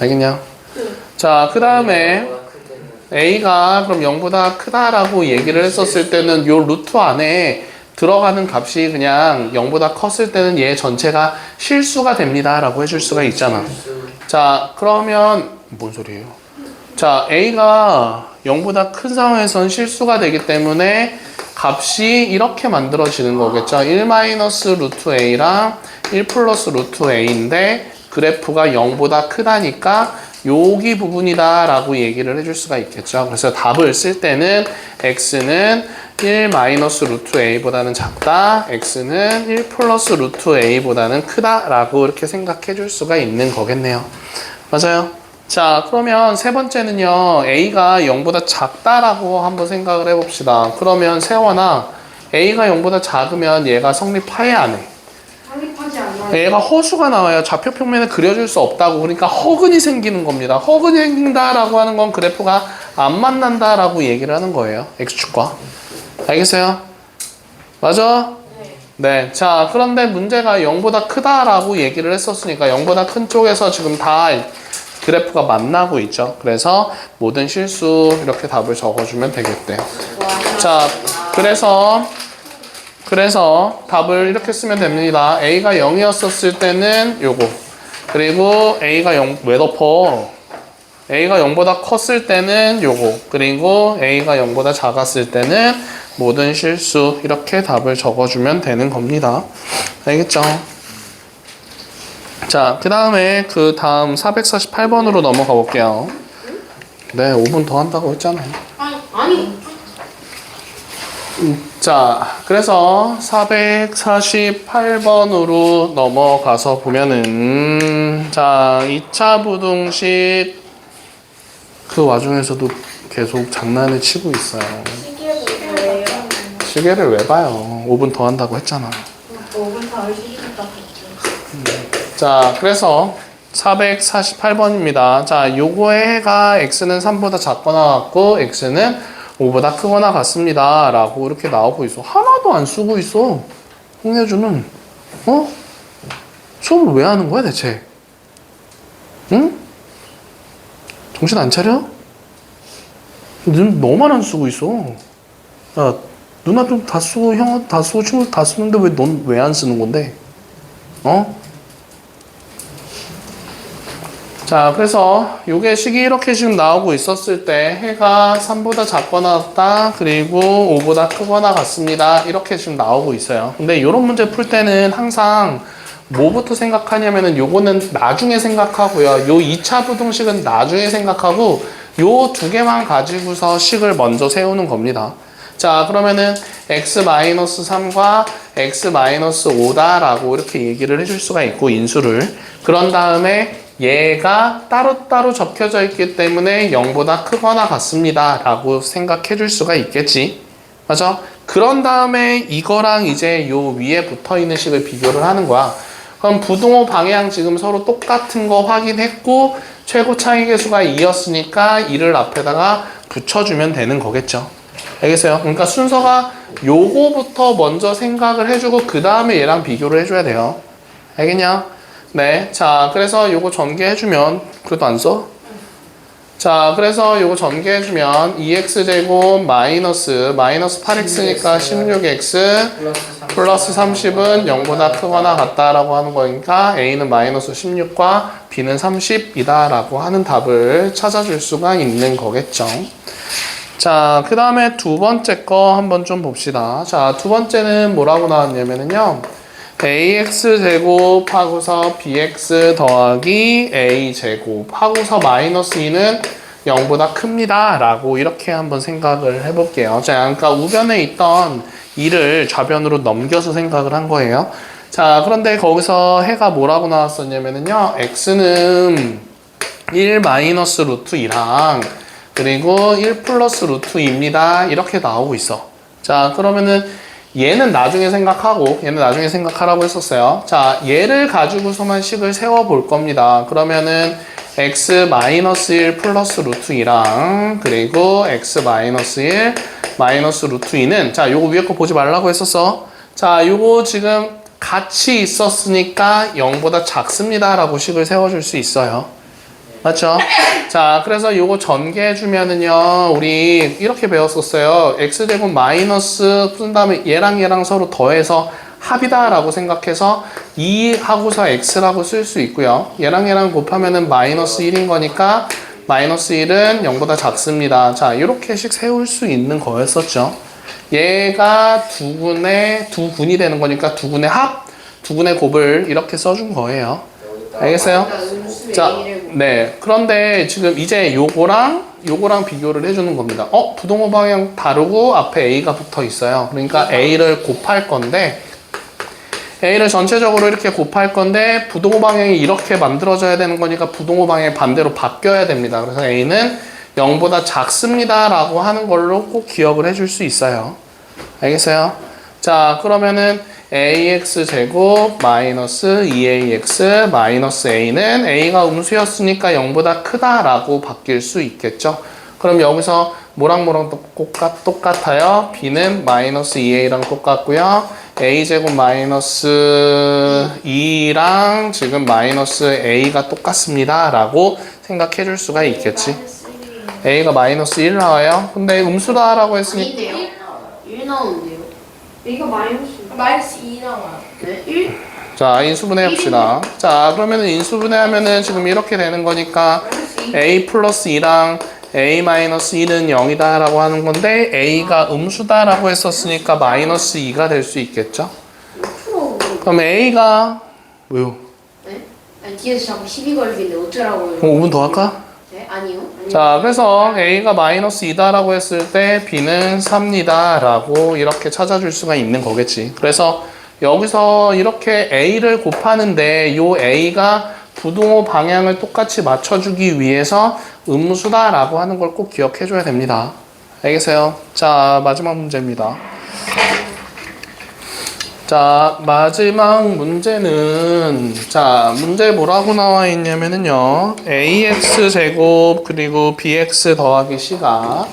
알겠냐? 자, 그 다음에 a가 그럼 0보다 크다라고 얘기를 했었을 때는 요 루트 안에 들어가는 값이 그냥 0보다 컸을 때는 얘 전체가 실수가 됩니다 라고 해줄 수가 있잖아. 자, 그러면 뭔 소리예요? 자, a가 0보다 큰 상황에선 실수가 되기 때문에 값이 이렇게 만들어지는 거겠죠. 1 마이너스 루트 a랑 1 플러스 루트 a인데 그래프가 0보다 크다니까 여기 부분이다 라고 얘기를 해줄 수가 있겠죠. 그래서 답을 쓸 때는 x는 1 마이너스 루트 a보다는 작다, x는 1 플러스 루트 a보다는 크다 라고 이렇게 생각해 줄 수가 있는 거겠네요. 맞아요? 자, 그러면 세 번째는요, a가 0보다 작다라고 한번 생각을 해봅시다. 그러면 세원아, a가 0보다 작으면 얘가 성립하에 안 해? 성립하지 않나요? 얘가 허수가 나와요. 좌표 평면에 그려줄 수 없다고. 그러니까 허근이 생기는 겁니다. 허근이 생긴다라고 하는 건 그래프가 안 만난다라고 얘기를 하는 거예요. x축과. 알겠어요? 맞아? 네. 자, 그런데 문제가 0보다 크다라고 얘기를 했었으니까 0보다 큰 쪽에서 지금 다 그래프가 만나고 있죠. 그래서 모든 실수 이렇게 답을 적어주면 되겠대요. 자, 그래서 답을 이렇게 쓰면 됩니다. a가 0이었었을 때는 요거. 그리고 a가 0, 왜 덮어? a가 0보다 컸을 때는 요거. 그리고 a가 0보다 작았을 때는 모든 실수 이렇게 답을 적어주면 되는 겁니다. 알겠죠? 자, 그 다음에 그 다음 448번으로 넘어가 볼게요. 네, 5분 더 한다고 했잖아요. 아니. 자, 그래서 448번으로 넘어가서 보면은, 자, 2차 부등식 그 와중에서도 계속 장난을 치고 있어요. 시계를 왜요? 시계를 왜 봐요? 5분 더 한다고 했잖아. 5분 더 시키겠다. 자, 그래서 448번입니다. 자, 요거의 해가 x는 3보다 작거나 같고 x는 5보다 크거나 같습니다. 라고 이렇게 나오고 있어. 하나도 안 쓰고 있어. 홍예주는. 어? 수업을 왜 하는 거야, 대체? 응? 정신 안 차려? 너만 안 쓰고 있어. 야, 누나도 다 쓰고, 형 다 쓰고, 친구도 다 쓰는데 왜 넌 왜 안 쓰는 건데? 어? 자, 그래서 요게 식이 이렇게 지금 나오고 있었을 때 해가 3보다 작거나 같다, 그리고 5보다 크거나 같습니다. 이렇게 지금 나오고 있어요. 근데 이런 문제 풀 때는 항상 뭐부터 생각하냐면은 요거는 나중에 생각하고요. 요 2차 부등식은 나중에 생각하고 요 두 개만 가지고서 식을 먼저 세우는 겁니다. 자, 그러면은 x-3과 x-5다라고 이렇게 얘기를 해줄 수가 있고, 인수를. 그런 다음에 얘가 따로따로 적혀져 있기 때문에 0보다 크거나 같습니다 라고 생각해 줄 수가 있겠지. 맞아? 그런 다음에 이거랑 이제 요 위에 붙어 있는 식을 비교를 하는 거야. 그럼 부등호 방향 지금 서로 똑같은 거 확인했고, 최고 차이계수가 2였으니까 2를 앞에다가 붙여주면 되는 거겠죠. 알겠어요? 그러니까 순서가 요거부터 먼저 생각을 해주고 그 다음에 얘랑 비교를 해줘야 돼요. 알겠냐? 네. 자, 그래서 요거 전개해주면, 그래도 안 써? 자, 그래서 요거 전개해주면 2x제곱 마이너스 8x니까 16x 플러스 30은 0보다 크거나 같다라고 하는 거니까 a는 마이너스 16과 b는 30이다 라고 하는 답을 찾아줄 수가 있는 거겠죠. 자, 그 다음에 두 번째 거 한번 좀 봅시다. 자, 두 번째는 뭐라고 나왔냐면요, ax 제곱 하고서 bx 더하기 a 제곱 하고서 마이너스 2는 0보다 큽니다 라고 이렇게 한번 생각을 해볼게요. 자, 그러니까 우변에 있던 2를 좌변으로 넘겨서 생각을 한 거예요. 자, 그런데 거기서 해가 뭐라고 나왔었냐면요, x는 1 마이너스 루트 2랑 그리고 1 플러스 루트 2입니다 이렇게 나오고 있어. 자, 그러면은 얘는 나중에 생각하고 얘는 나중에 생각하라고 했었어요. 자, 얘를 가지고서만 식을 세워볼 겁니다. 그러면은 x-1 플러스 루트 2랑 그리고 x-1 마이너스 루트 2는, 자, 요거 위에 거 보지 말라고 했었어. 자, 요거 지금 같이 있었으니까 0보다 작습니다 라고 식을 세워줄 수 있어요. 맞죠? 자, 그래서 요거 전개해주면은요, 우리 이렇게 배웠었어요. x제곱 마이너스 쓴 다음에 얘랑 서로 더해서 합이다 라고 생각해서 2 하고서 x라고 쓸 수 있고요. 얘랑 곱하면은 마이너스 1인 거니까 마이너스 1은 0보다 작습니다. 자, 이렇게씩 세울 수 있는 거였었죠. 얘가 두 군이 되는 거니까 두 군의 합, 두 군의 곱을 이렇게 써준 거예요. 알겠어요? 자, 네. 그런데 지금 이제 요거랑 비교를 해주는 겁니다. 부동호 방향 다르고 앞에 a가 붙어 있어요. 그러니까 a를 곱할 건데, a를 전체적으로 이렇게 곱할 건데 부동호 방향이 이렇게 만들어져야 되는 거니까 부동호 방향이 반대로 바뀌어야 됩니다. 그래서 a는 0보다 작습니다 라고 하는 걸로 꼭 기억을 해줄 수 있어요. 알겠어요? 자, 그러면은 ax제곱 마이너스 2ax 마이너스 a는 a가 음수였으니까 0보다 크다라고 바뀔 수 있겠죠. 그럼 여기서 뭐랑 똑같아요. b는 마이너스 2a랑 똑같고요. a제곱 마이너스 2랑 지금 마이너스 a가 똑같습니다 라고 생각해 줄 수가 있겠지. a가 마이너스 1 나와요. 근데 음수다 라고 했으니까 아닌데요? 1 나오는데요? 이거 마이너스 2 나와요. 네? 1? 자, 인수분해 봅시다. 자, 그러면은 인수분해하면은 지금 이렇게 되는 거니까 a 플러스 2랑 a 마이너스 2는 0이다 라고 하는 건데 a가 음수다 라고 했었으니까 마이너스 2가 될 수 있겠죠. 그럼 a가 왜요? 네? 아니 뒤에서 자꾸 시비 걸리는데 어쩌라고요? 그럼 5분 더 할까? 네? 네? 아니요. 자, 그래서 A가 마이너스 2다라고 했을 때 B는 3니다 라고 이렇게 찾아줄 수가 있는 거겠지. 그래서 여기서 이렇게 A를 곱하는데 이 A가 부등호 방향을 똑같이 맞춰주기 위해서 음수다라고 하는 걸 꼭 기억해줘야 됩니다. 알겠어요? 자, 마지막 문제입니다. 자, 마지막 문제는, 자, 문제 뭐라고 나와 있냐면은요, ax제곱 그리고 bx 더하기 c가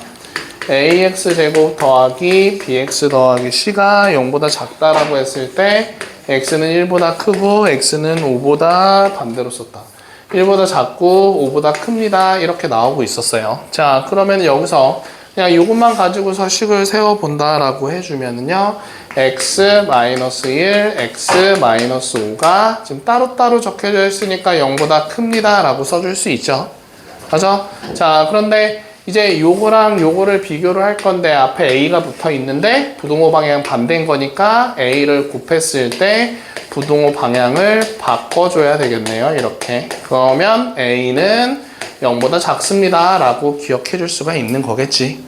ax제곱 더하기 bx 더하기 c가 0보다 작다라고 했을 때 x는 1보다 크고 x는 5보다 반대로 썼다. 1보다 작고 5보다 큽니다. 이렇게 나오고 있었어요. 자, 그러면 여기서 그냥 이것만 가지고서 식을 세워본다라고 해주면은요, x-1, x-5가 지금 따로따로 적혀져 있으니까 0보다 큽니다 라고 써줄 수 있죠. 맞아? 자, 그런데 이제 요거랑 요거를 비교를 할 건데 앞에 a가 붙어 있는데 부등호 방향 반대인 거니까 a를 곱했을 때 부등호 방향을 바꿔줘야 되겠네요. 이렇게. 그러면 a는 0보다 작습니다 라고 기억해 줄 수가 있는 거겠지.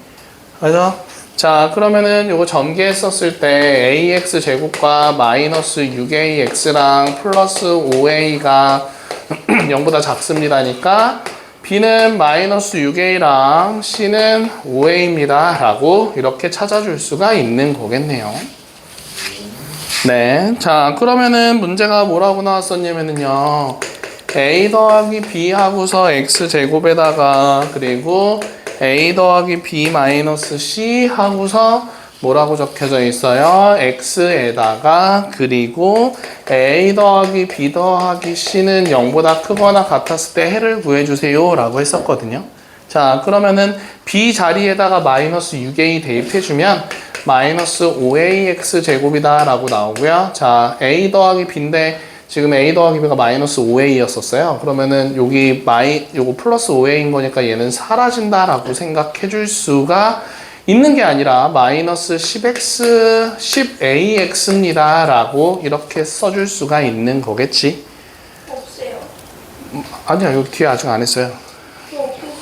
맞아? 자, 그러면은 요거 전개했었을 때 ax 제곱과 마이너스 6ax랑 플러스 5a가 0보다 작습니다니까 b는 마이너스 6a랑 c는 5a입니다 라고 이렇게 찾아줄 수가 있는 거겠네요. 네, 자, 그러면은 문제가 뭐라고 나왔었냐면은요, a 더하기 b 하고서 x 제곱에다가 그리고 a 더하기 b 마이너스 c 하고서 뭐라고 적혀져 있어요? x에다가 그리고 a 더하기 b 더하기 c는 0보다 크거나 같았을 때 해를 구해주세요 라고 했었거든요. 자, 그러면은 b 자리에다가 마이너스 6a 대입해주면 마이너스 5ax 제곱이다 라고 나오고요. 자, a 더하기 b인데 지금 a 더하기 b가 마이너스 5a였었어요. 그러면은 여기 요거 플러스 5a인 거니까 얘는 사라진다라고 생각해 줄 수가 있는 게 아니라 마이너스 10x, 10ax입니다 라고 이렇게 써줄 수가 있는 거겠지. 없어요. 아니야, 여기 뒤에 아직 안 했어요.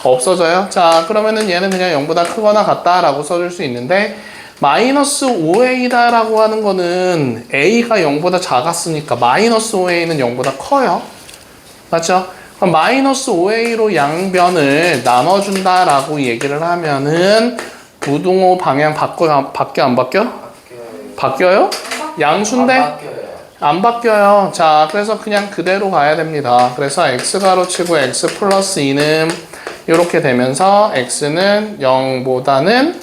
없어져요? 자, 그러면은 얘는 그냥 0보다 크거나 같다라고 써줄 수 있는데 마이너스 5a다 라고 하는 거는 a가 0보다 작았으니까 마이너스 5a는 0보다 커요. 맞죠? 그럼 마이너스 5a로 양변을 나눠준다 라고 얘기를 하면은 부등호 방향 바뀌어 안 바뀌어? 바뀌어요? 양수인데? 안 바뀌어요. 안 바뀌어요. 자, 그래서 그냥 그대로 가야 됩니다. 그래서 x가로 치고 x 플러스 2는 이렇게 되면서 x는 0보다는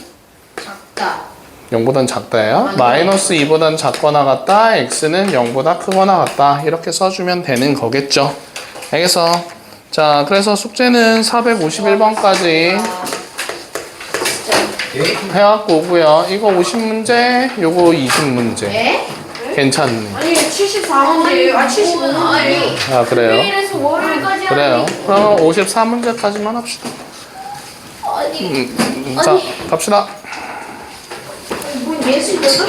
작다. 0보다는 작다예요. 마이너스 2보다는 작거나 같다. x는 0보다 크거나 같다. 이렇게 써주면 되는 거겠죠. 알겠어? 자, 그래서 숙제는 451번까지 해갖고 오고요. 이거 50문제, 요거 20문제. 네? 괜찮네. 아니 74문제예요. 아 70은 아니. 아, 그래요? 내일에서 월요일까지 그래요. 그러면 54문제까지만 합시다. 아니 자, 갑시다. 뭐 예술 여덟